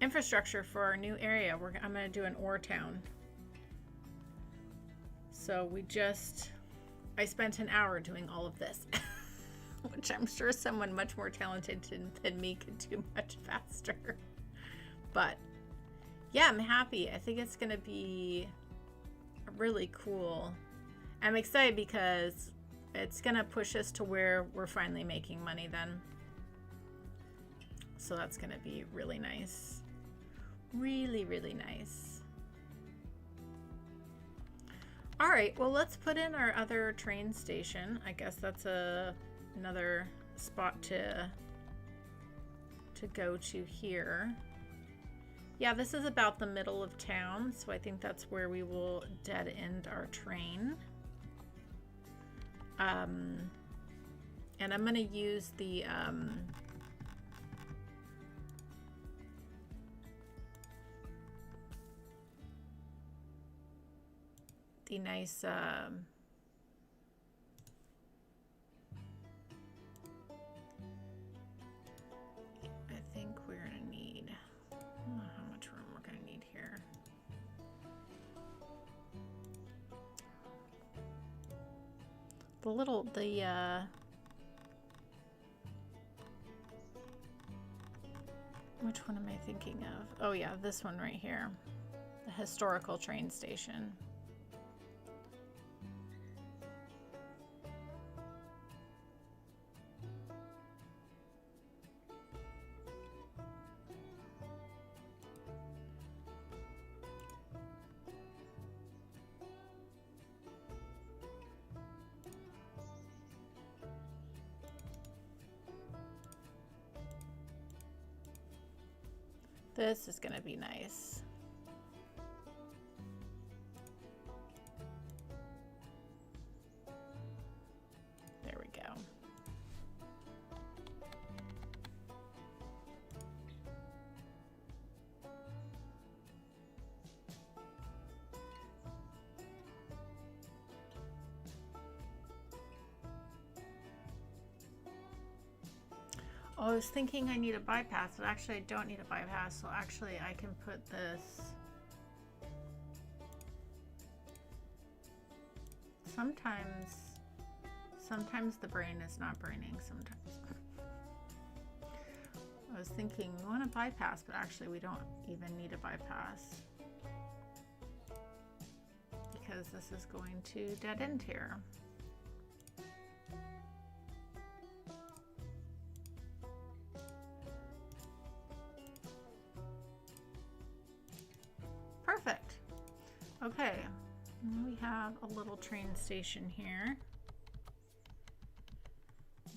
infrastructure for our new area. I'm going to do an ore town. So I spent an hour doing all of this, which I'm sure someone much more talented than me could do much faster. But yeah, I'm happy. I think it's going to be really cool. I'm excited because it's going to push us to where we're finally making money then. So that's going to be really nice. Really, really nice. All right, well, let's put in our other train station. I guess that's another spot to go to here. Yeah, this is about the middle of town, so I think that's where we will dead end our train. And I'm going to use the nice I think we're going to need, I don't know how much room we're going to need here. which one am I thinking of? Oh yeah, this one right here. The historical train station. This is gonna be nice. There we go. Oh, I was thinking I need a bypass, but actually I don't need a bypass, so actually I can put this. Sometimes the brain is not braining sometimes. I was thinking we want a bypass, but actually we don't even need a bypass because this is going to dead end here. Perfect. Okay, we have a little train station here.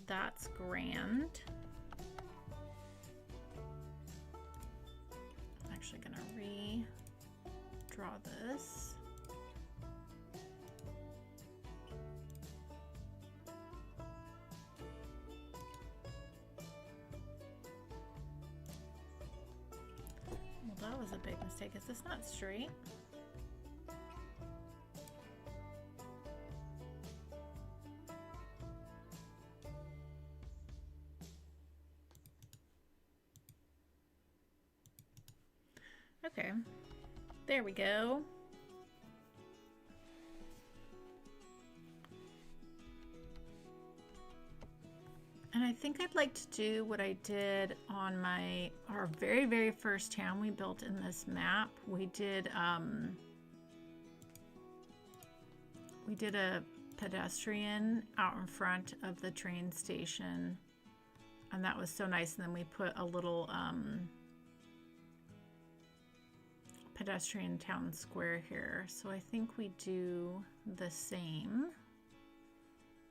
That's grand. I'm actually gonna redraw this. Well, that was a big mistake. Is this not straight? Okay, there we go. And I think I'd like to do what I did on our very first town we built in this map. We did a pedestrian out in front of the train station, and that was so nice. And then we put a little pedestrian town square here. So I think we do the same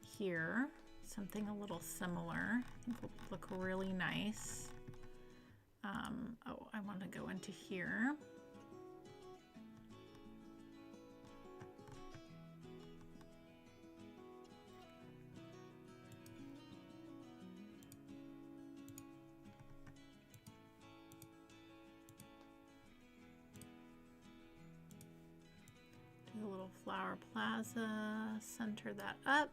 here. Something a little similar. I think will look really nice. Oh, I want to go into here. Do a little flower plaza, center that up.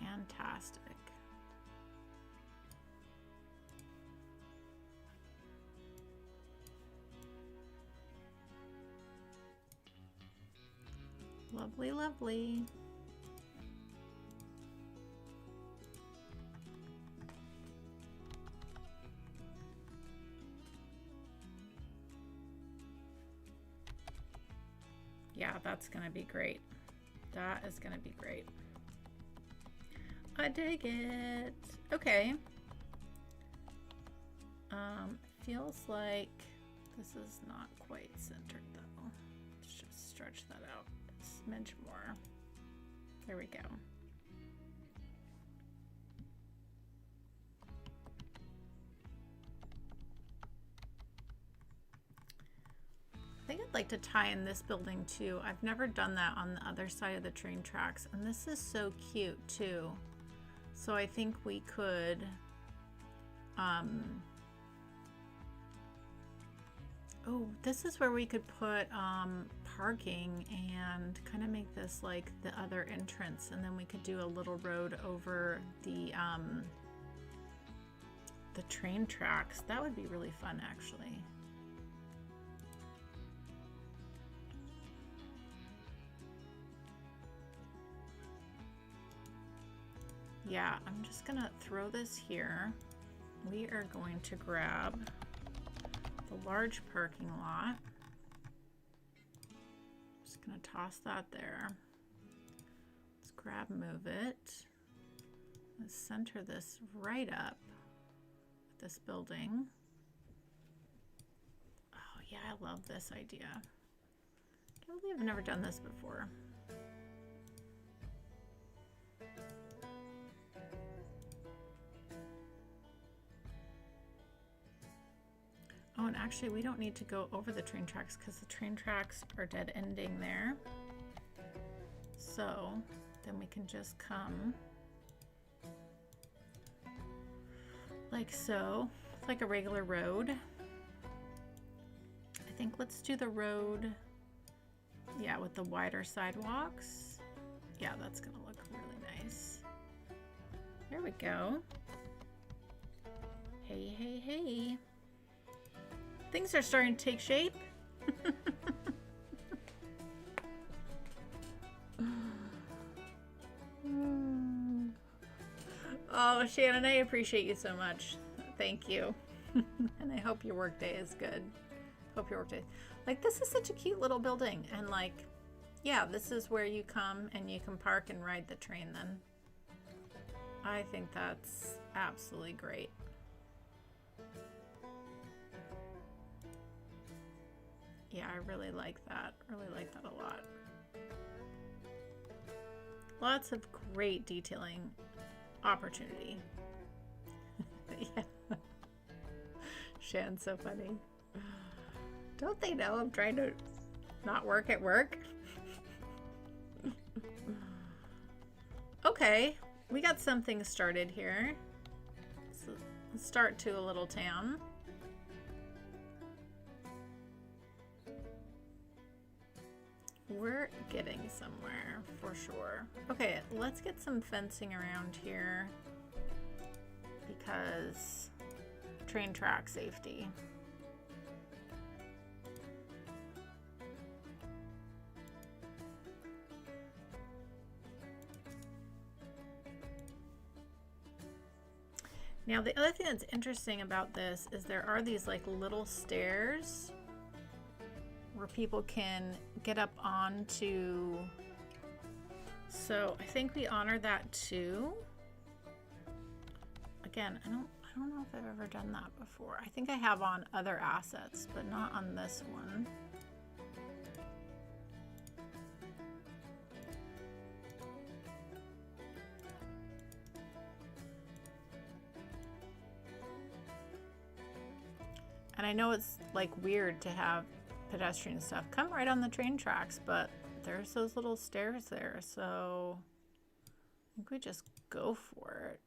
Fantastic. Lovely, lovely. Yeah, that's gonna be great. That is gonna be great. I dig it. Okay. Feels like this is not quite centered though. Let's just stretch that out a smidge more. There we go. I think I'd like to tie in this building too. I've never done that on the other side of the train tracks, and this is so cute too. So I think we could, oh, Oh, this is where we could put parking and kind of make this like the other entrance, and then we could do a little road over the train tracks. That would be really fun, actually. Yeah, I'm just gonna throw this here. We are going to grab the large parking lot. Just gonna toss that there. Let's grab, move it. Let's center this right up with this building. Oh yeah, I love this idea. I can't believe I've never done this before. Oh, and actually we don't need to go over the train tracks because the train tracks are dead ending there. So then we can just come like so, like a regular road. I think let's do the road, yeah, with the wider sidewalks. Yeah, that's gonna look really nice. There we go. Hey, hey, hey. Things are starting to take shape. Oh, Shannon, I appreciate you so much. Thank you. And I hope your workday is good. Hope your workday. Like, this is such a cute little building. And like, yeah, this is where you come and you can park and ride the train then. I think that's absolutely great. Yeah, I really like that. Really like that a lot. Lots of great detailing opportunity. Yeah. Shan's so funny. Don't they know I'm trying to not work at work? Okay, we got something started here. So let's start to a little town. We're getting somewhere for sure. Okay, let's get some fencing around here because train track safety. Now the other thing that's interesting about this is there are these like little stairs where people can get up onto. So I think we honor that too. Again, I don't know if I've ever done that before. I think I have on other assets, but not on this one. And I know it's like weird to have pedestrian stuff come right on the train tracks, but there's those little stairs there, so I think we just go for it.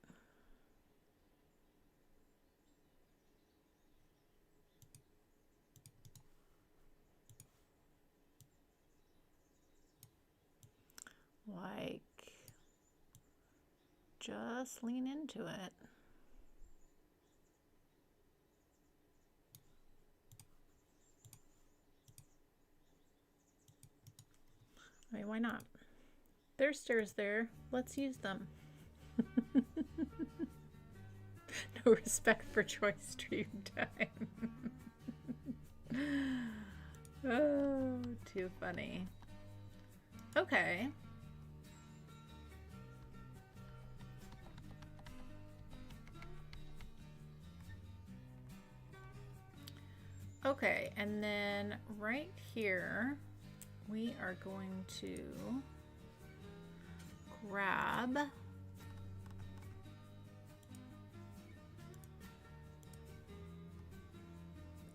Like, just lean into it. I mean, why not? There's stairs there. Let's use them. No respect for choice stream time. Oh, too funny. Okay. Okay, and then right here, we are going to grab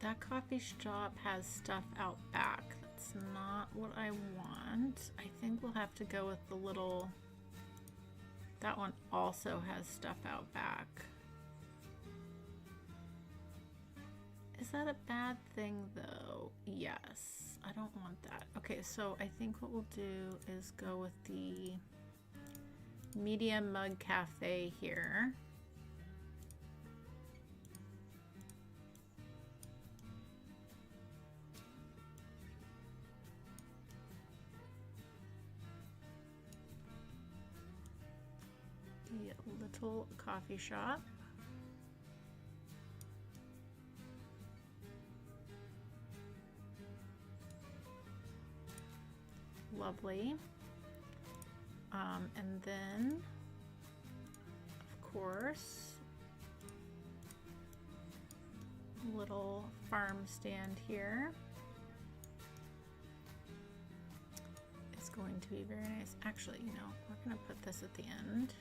that coffee shop has stuff out back. That's not what I want. I think we'll have to go with the little, that one also has stuff out back. Is that a bad thing though? Yes, I don't want that. Okay, so I think what we'll do is go with the medium mug cafe here. The little coffee shop. Lovely. And then, of course, little farm stand here is going to be very nice. Actually, you know, we're going to put this at the end.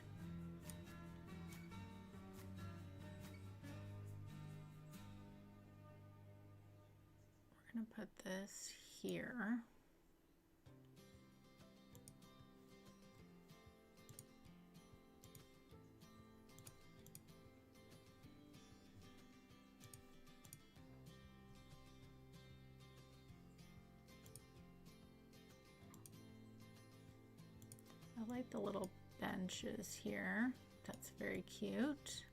We're going to put this here. I like the little benches here. That's very cute.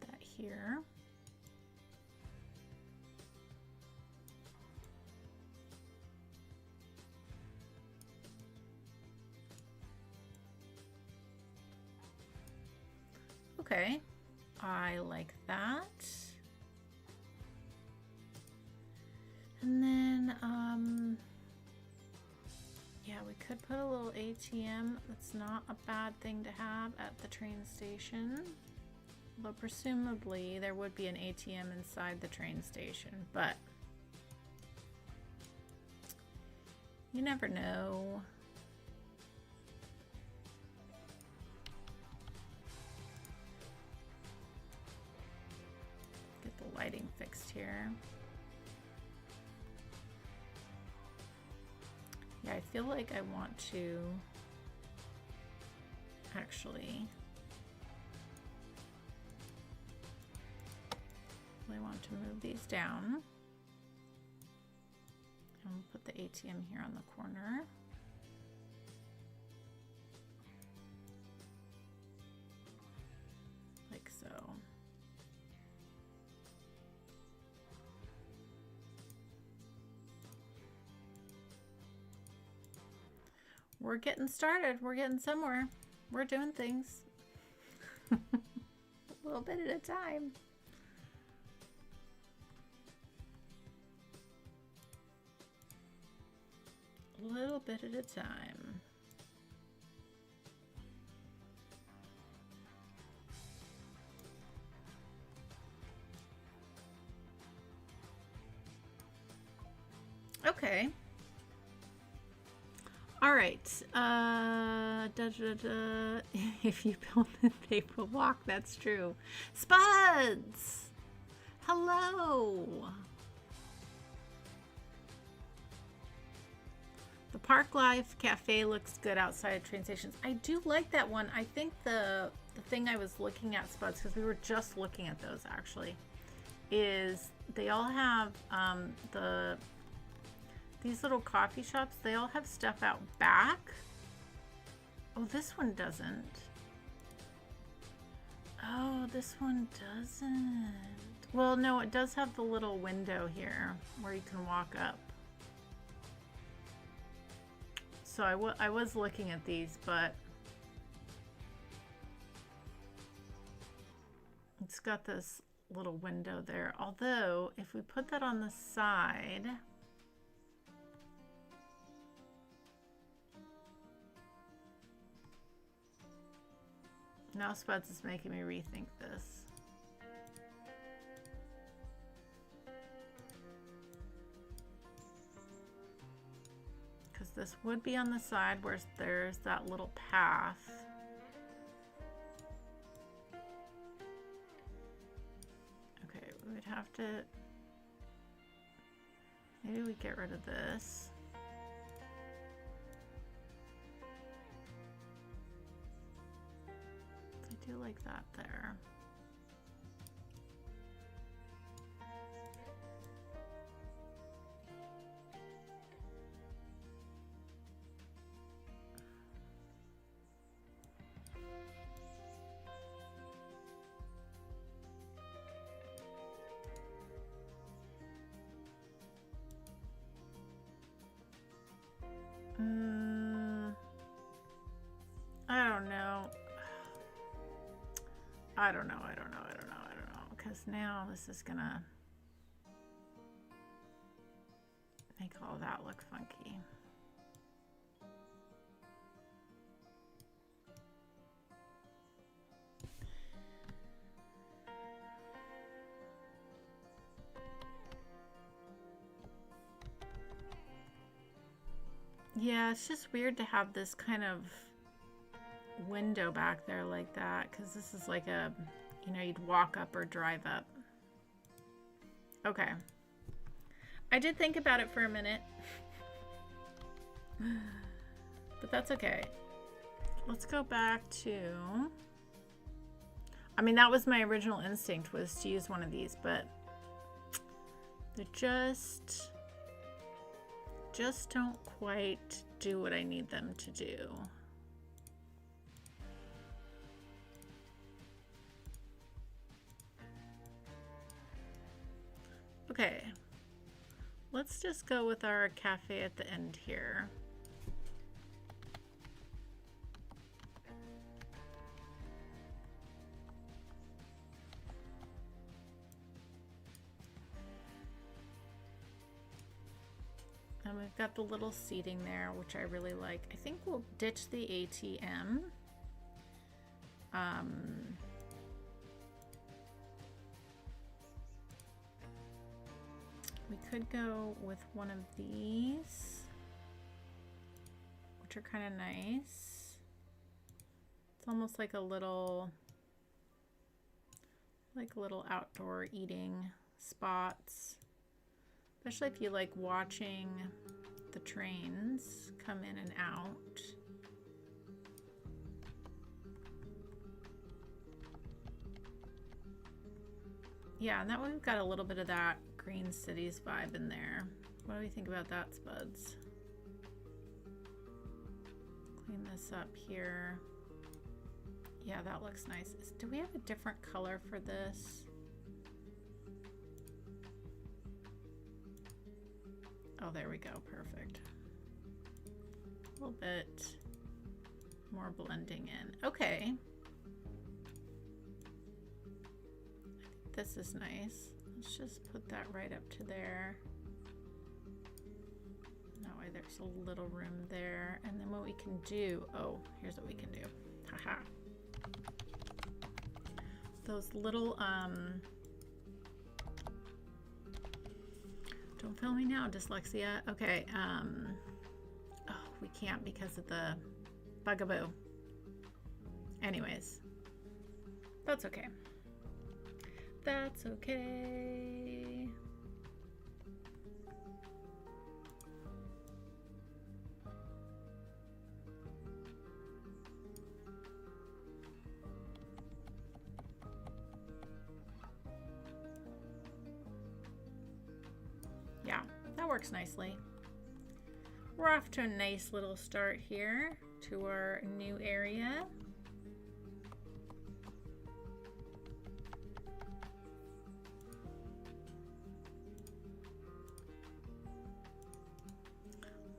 Put that here. Okay, I like that. And then, yeah, we could put a little ATM. That's not a bad thing to have at the train station. Although presumably there would be an ATM inside the train station, but you never know. Get the lighting fixed here. Yeah, I feel like I want to actually really want to move these down. And we'll put the ATM here on the corner. Like so. We're getting started. We're getting somewhere. We're doing things. A little bit at a time. A little bit at a time. Okay. All right. If you build it, they will walk. That's true. Spuds! Hello! The Park Life Cafe looks good outside of train stations. I do like that one. I think the thing I was looking at, Spuds, because we were just looking at those actually, is they all have these little coffee shops, they all have stuff out back. Oh, this one doesn't. Oh, this one doesn't. Well, no, it does have the little window here where you can walk up. So I was looking at these, but it's got this little window there. Although, if we put that on the side, now Spuds is making me rethink this. Because this would be on the side where there's that little path. Okay, we would have to, maybe we get rid of this. do like that there. I don't know. Because now this is gonna make all that look funky. Yeah, it's just weird to have this kind of window back there like that, because this is like a, you know, you'd walk up or drive up. Okay. I did think about it for a minute. But that's okay. Let's go back to... I mean, that was my original instinct, was to use one of these, but they just don't quite do what I need them to do. Okay, let's just go with our cafe at the end here. And we've got the little seating there, which I really like. I think we'll ditch the ATM. We could go with one of these, which are kind of nice. It's almost like a little outdoor eating spots, especially if you like watching the trains come in and out. Yeah, and that way we've got a little bit of that Green Cities vibe in there. What do we think about that, Spuds? Clean this up here. Yeah, that looks nice. Do we have a different color for this? Oh, there we go. Perfect. A little bit more blending in. Okay. This is nice. Let's just put that right up to there. That way there's a little room there. And then what we can do, oh, here's what we can do. Haha. Those little, don't fail me now, dyslexia. Okay, oh, we can't because of the bugaboo. Anyways, that's okay. That's okay. Yeah, that works nicely. We're off to a nice little start here to our new area.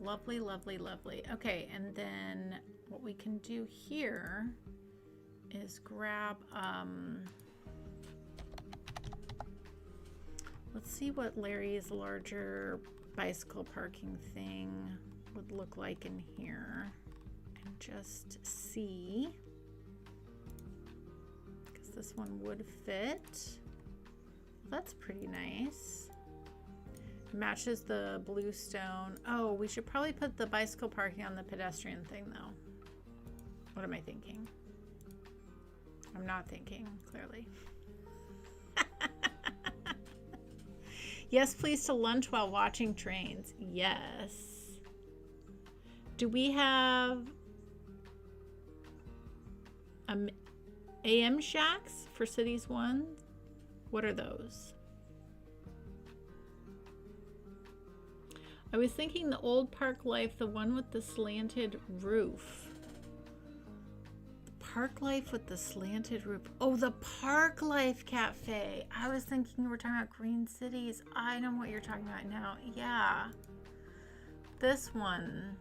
Lovely, lovely, lovely. Okay, and then what we can do here is grab, let's see what Larry's larger bicycle parking thing would look like in here, and just see, because this one would fit. That's pretty nice. Matches the blue stone. Oh, we should probably put the bicycle parking on the pedestrian thing though. What am I thinking? I'm not thinking, clearly. Yes, please to lunch while watching trains. Yes. Do we have AM shacks for Cities One. What are those? I was thinking the old Park Life, the one with the slanted roof. Park Life with the slanted roof. Oh, the Park Life Cafe. I was thinking you were talking about Green Cities. I know what you're talking about now. Yeah. This one.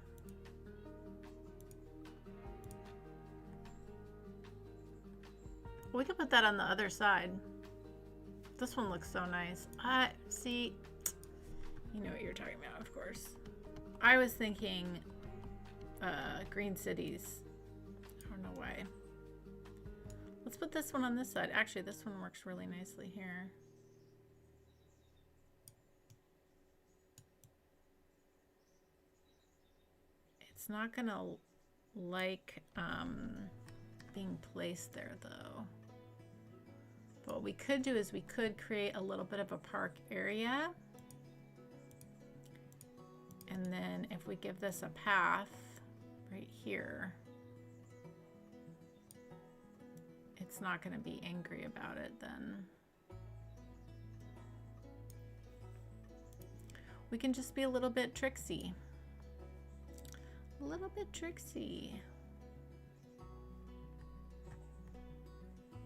We could put that on the other side. This one looks so nice. See, you know what you're talking about, of course. I was thinking Green Cities. I don't know why. Let's put this one on this side. Actually, this one works really nicely here. It's not gonna like being placed there though. But what we could do is we could create a little bit of a park area. And then if we give this a path right here, it's not going to be angry about it then. We can just be a little bit tricksy. A little bit tricksy.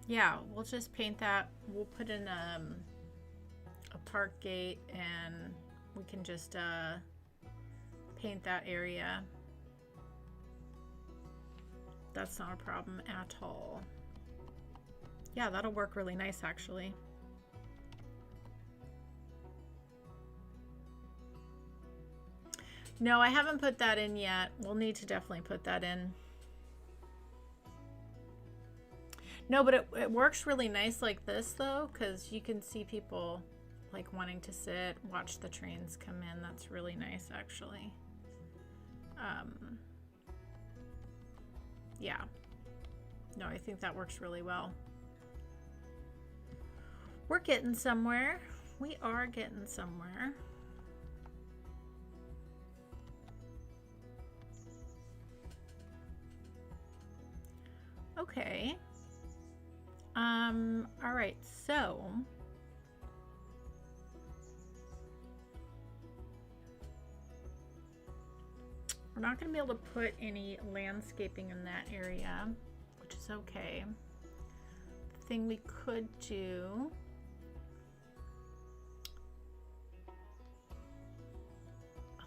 Yeah, we'll just paint that. We'll put in a park gate and we can just paint that area. That's not a problem at all. Yeah, that'll work really nice actually. No, I haven't put that in yet. We'll need to definitely put that in. No, but it works really nice like this though, because you can see people like wanting to sit, watch the trains come in. That's really nice actually. Yeah. No, I think that works really well. We're getting somewhere. We are getting somewhere. Okay. All right, so we're not going to be able to put any landscaping in that area, which is okay. The thing we could do, oh,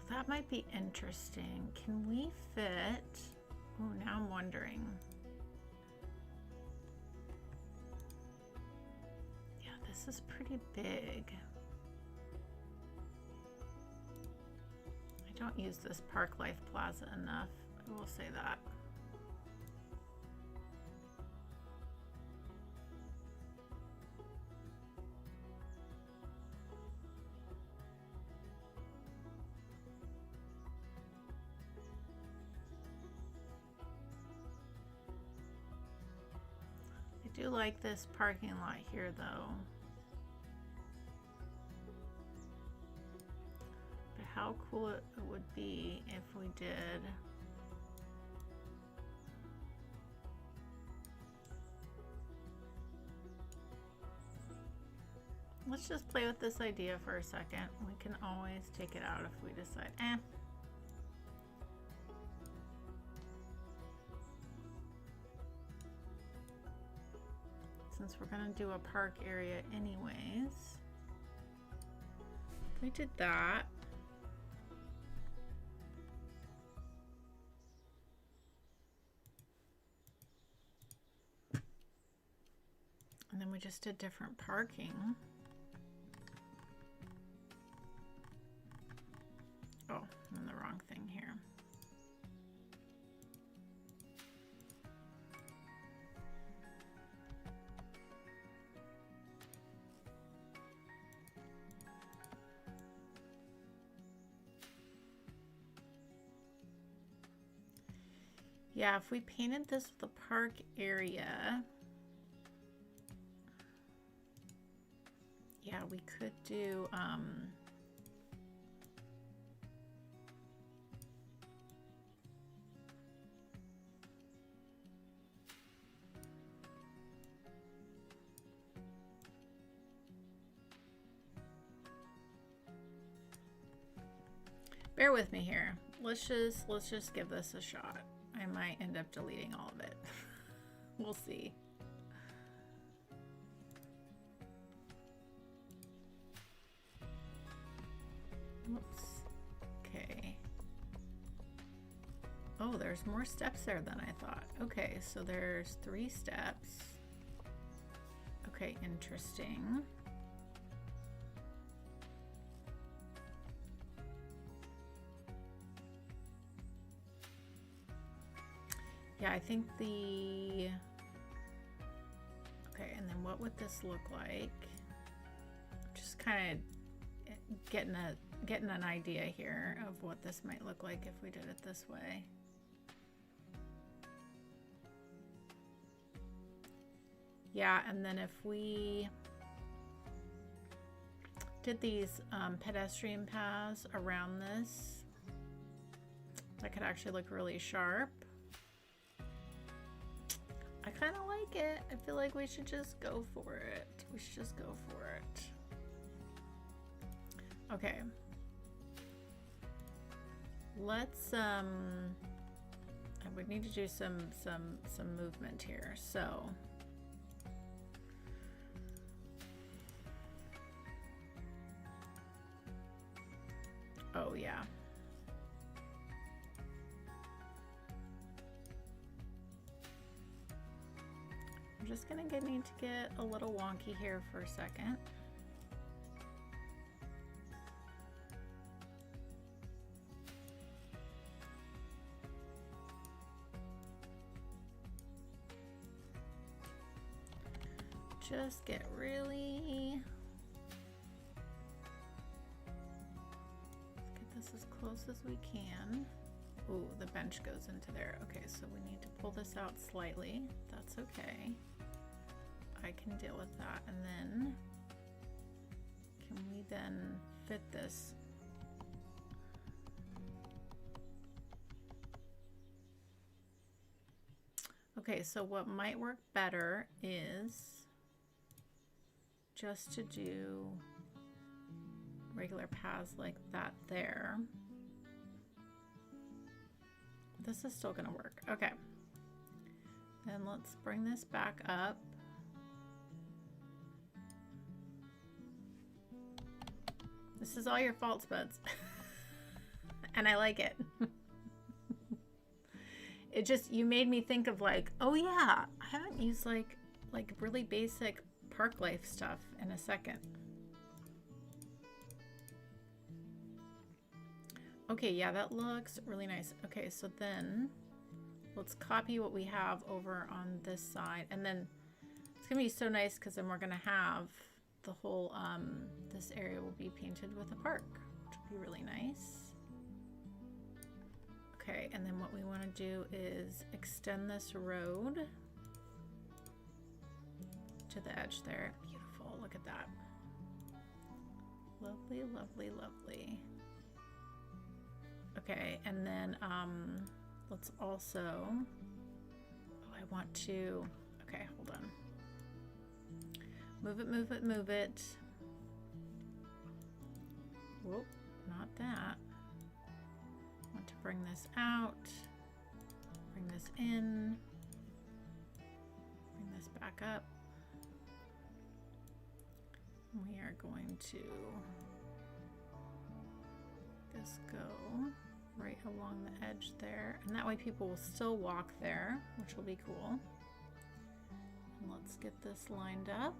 that might be interesting. Can we fit, oh, now I'm wondering. This is pretty big. I don't use this Park Life Plaza enough. I will say that. I do like this parking lot here though. How cool it would be if we did let's just play with this idea for a second. We can always take it out if we decide since we're gonna do a park area anyways. We did that. And then we just did different parking. Oh, I'm in the wrong thing here. Yeah, if we painted this with a park area, yeah, we could do Bear with me here. Let's just give this a shot. I might end up deleting all of it. We'll see. Whoops. Okay. Oh, there's more steps there than I thought. Okay, so there's 3 steps. Okay, interesting. Yeah, I think the... Okay, and then what would this look like? Just kind of getting an idea here of what this might look like if we did it this way. Yeah, and then if we did these pedestrian paths around this, that could actually look really sharp. I kind of like it. I feel like we should just go for it. We should just go for it. Okay. Let's I would need to do some movement here. So oh yeah. I'm just gonna need to get a little wonky here for a second. Just get really... Let's get this as close as we can. Ooh, the bench goes into there. Okay, so we need to pull this out slightly. That's okay. I can deal with that. And then, can we then fit this? Okay, so what might work better is just to do regular paths like that there. This is still gonna work. Okay. Then let's bring this back up. This is all your fault, Spuds. And I like it. It just, you made me think of like, oh yeah, I haven't used like really basic park life stuff in a second. Okay, yeah, that looks really nice. Okay, so then let's copy what we have over on this side. And then it's gonna be so nice because then we're gonna have the whole, this area will be painted with a park, which will be really nice. Okay, and then what we want to do is extend this road to the edge there. Beautiful, look at that. Lovely, lovely, lovely. Okay, and then let's also, oh, I want to, okay, hold on. Move it, move it, move it. Whoop, not that. I want to bring this out, bring this in, bring this back up. We are going to just go right along the edge there, and that way people will still walk there, which will be cool. And let's get this lined up.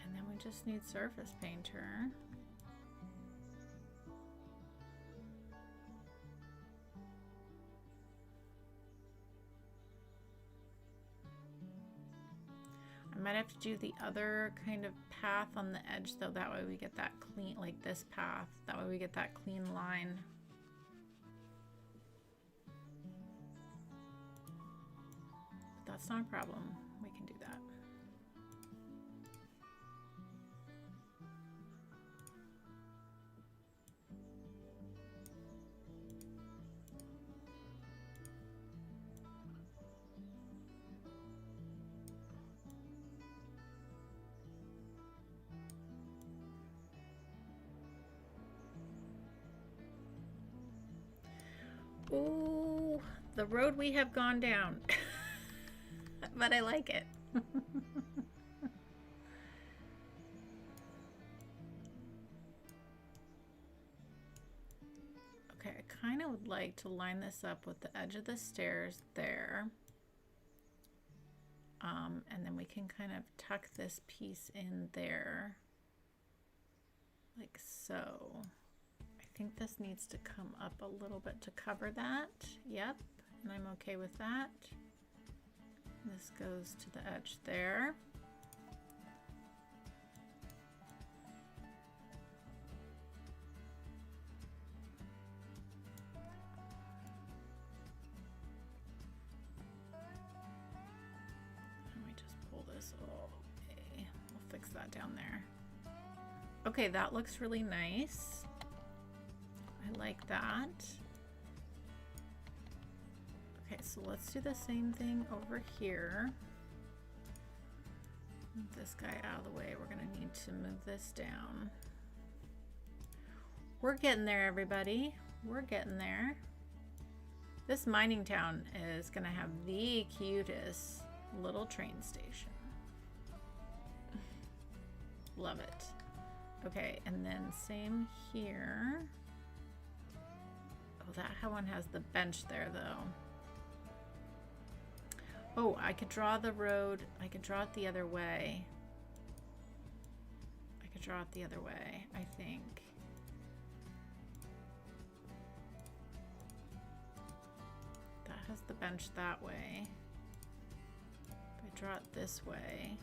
And then we just need surface painter. I might have to do the other kind of path on the edge though, that way we get that clean, like this path, that way we get that clean line. But that's not a problem, we can do that. Ooh, the road we have gone down. But I like it. Okay, I kind of would like to line this up with the edge of the stairs there. And then we can kind of tuck this piece in there, like so. I think this needs to come up a little bit to cover that. Yep, and I'm okay with that. This goes to the edge there. Let me just pull this away. We'll fix that down there. Okay, that looks really nice. I like that. Okay, so let's do the same thing over here. Move this guy out of the way. We're gonna need to move this down. We're getting there, everybody. We're getting there. This mining town is gonna have the cutest little train station. Love it. Okay, and then same here. Oh, that one has the bench there though. Oh, I could draw the road. I could draw it the other way. I could draw it the other way, I think. That has the bench that way. If I draw it this way.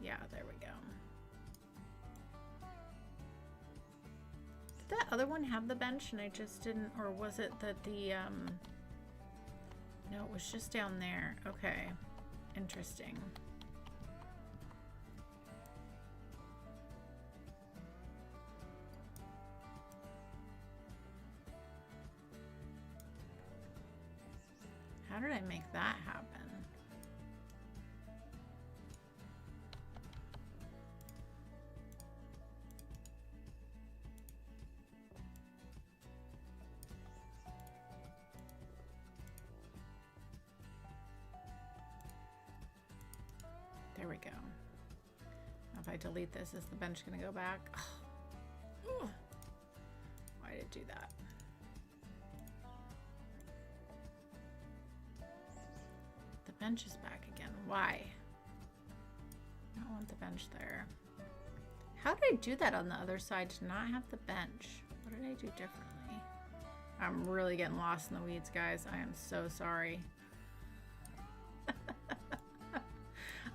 Yeah, there we go. Did that other one have the bench and I just didn't, or was it that the, no, it was just down there. Okay, interesting. How did I make that happen? There we go. Now if I delete this, is the bench going to go back? Oh. Why did it do that? The bench is back again. Why? I don't want the bench there. How did I do that on the other side to not have the bench? What did I do differently? I'm really getting lost in the weeds, guys. I am so sorry.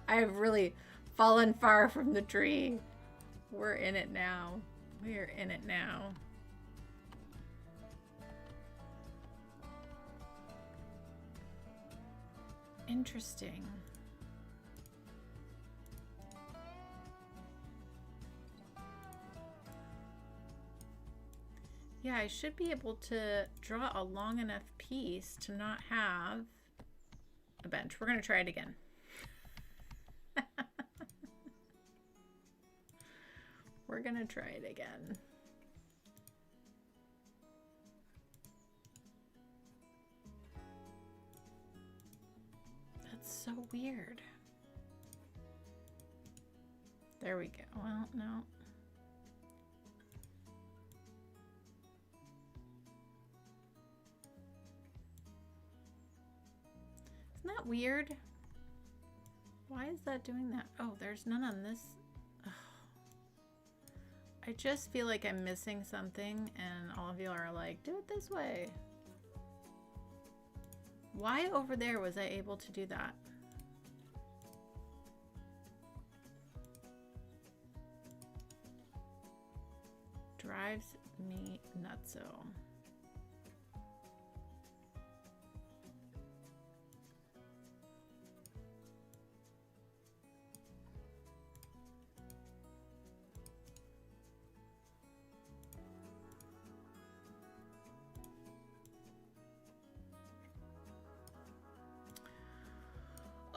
I have really fallen far from the tree. We're in it now. We're in it now. Interesting. Yeah, I should be able to draw a long enough piece to not have a bench. We're going to try it again. We're going to try it again. That's so weird. There we go. Well, no. Isn't that weird? Why is that doing that? Oh, there's none on this. Ugh. I just feel like I'm missing something and all of you are like, do it this way. Why over there was I able to do that? Drives me nutso.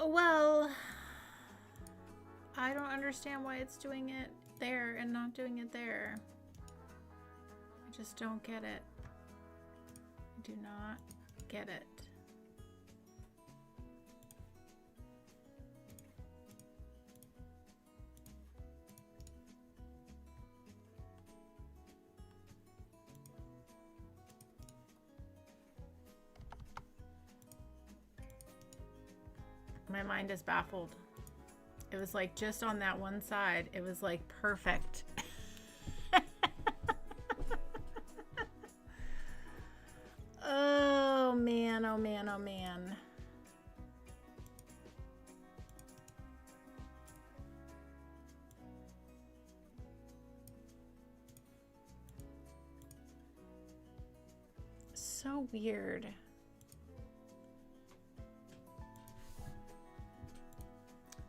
Well, I don't understand why it's doing it there and not doing it there. just don't get it. I do not get it. My mind is baffled. It was like just on that one side, it was like perfect. Oh man, oh man, oh man. So weird.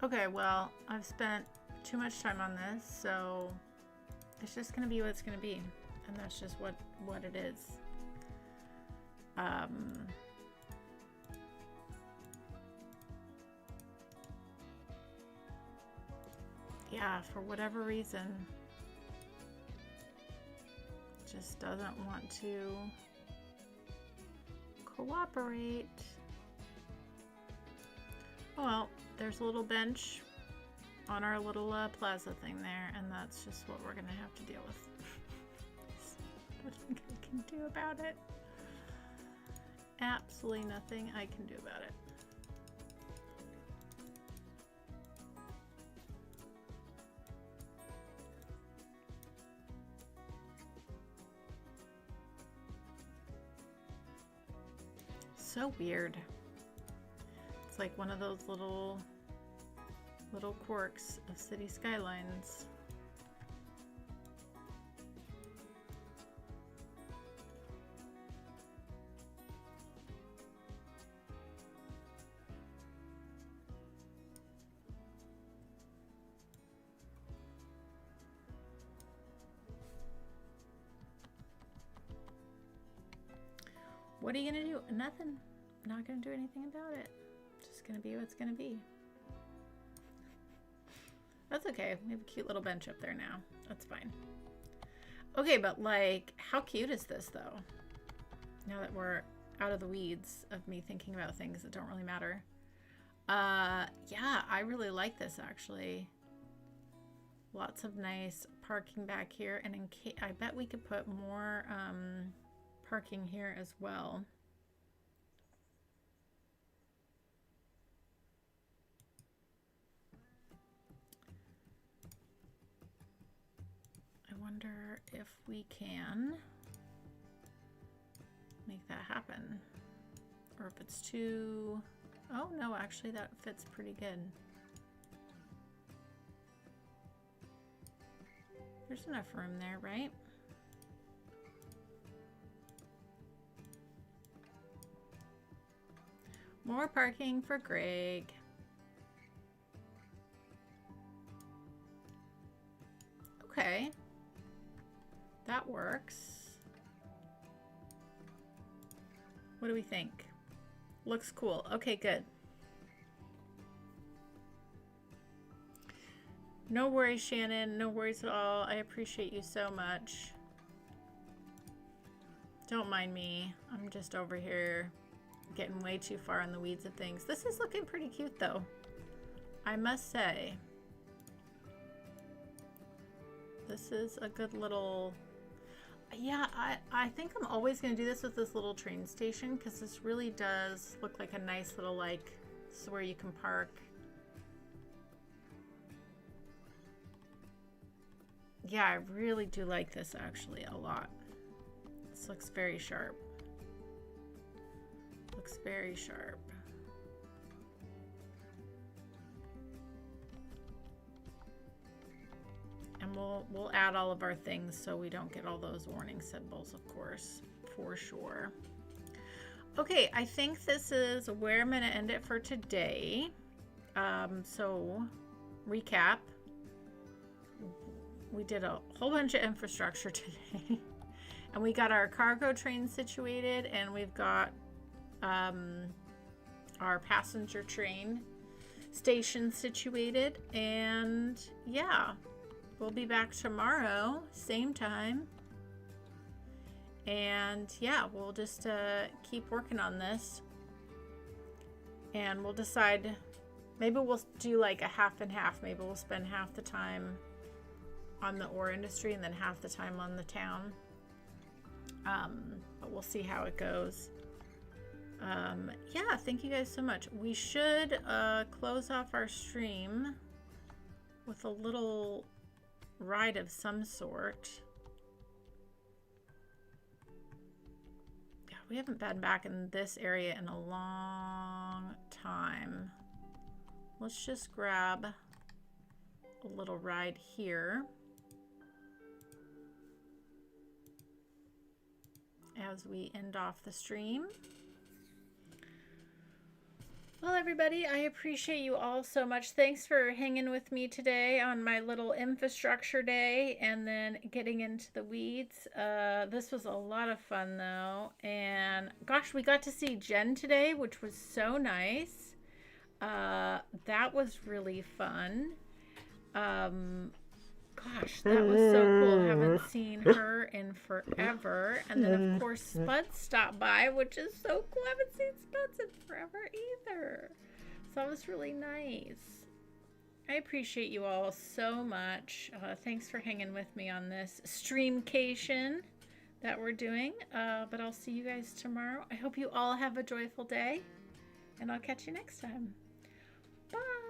Okay, well, I've spent too much time on this, so it's just gonna be what it's gonna be, and that's just what it is. Yeah, for whatever reason, just doesn't want to cooperate. Oh well, there's a little bench on our little plaza thing there, and that's just what we're gonna have to deal with. Nothing I can do about it. Absolutely nothing I can do about it. So weird. It's like one of those little quirks of City Skylines. What are you gonna do? Nothing. Not gonna do anything about it. Just gonna be what it's gonna be. That's okay. We have a cute little bench up there now. That's fine. Okay, but like, how cute is this though? Now that we're out of the weeds of me thinking about things that don't really matter. Yeah, I really like this actually. Lots of nice parking back here, and in case, I bet we could put more parking here as well. I wonder if we can make that happen, or if it's too... Oh no, actually that fits pretty good. There's enough room there, right? More parking for Greg. Okay. That works. What do we think? Looks cool. Okay, good. No worries, Shannon. No worries at all. I appreciate you so much. Don't mind me. I'm just over here getting way too far in the weeds of things. This is looking pretty cute though, I must say. This is a good little... Yeah, I think I'm always going to do this with this little train station, because this really does look like a nice little, like, this is where you can park. Yeah, I really do like this actually a lot. This looks very sharp. Looks very sharp. And we'll add all of our things so we don't get all those warning symbols, of course, for sure. Okay, I think this is where I'm going to end it for today. So, recap. We did a whole bunch of infrastructure today. And we got our cargo train situated, and we've got our passenger train station situated. And yeah, we'll be back tomorrow, same time. And yeah, we'll just keep working on this. And we'll decide, maybe we'll do like a half and half. Maybe we'll spend half the time on the ore industry and then half the time on the town. But we'll see how it goes. Yeah, thank you guys so much. We should close off our stream with a little ride of some sort. We haven't been back in this area in a long time. Let's just grab a little ride here as we end off the stream. Well, everybody, I appreciate you all so much. Thanks for hanging with me today on my little infrastructure day and then getting into the weeds. This was a lot of fun, though. And gosh, we got to see Jen today, which was so nice. That was really fun. Gosh, that was so cool. Haven't seen her in forever. And then, of course, Spuds stopped by, which is so cool. I haven't seen Spuds in forever either. So that was really nice. I appreciate you all so much. Thanks for hanging with me on this streamcation that we're doing. But I'll see you guys tomorrow. I hope you all have a joyful day. And I'll catch you next time. Bye.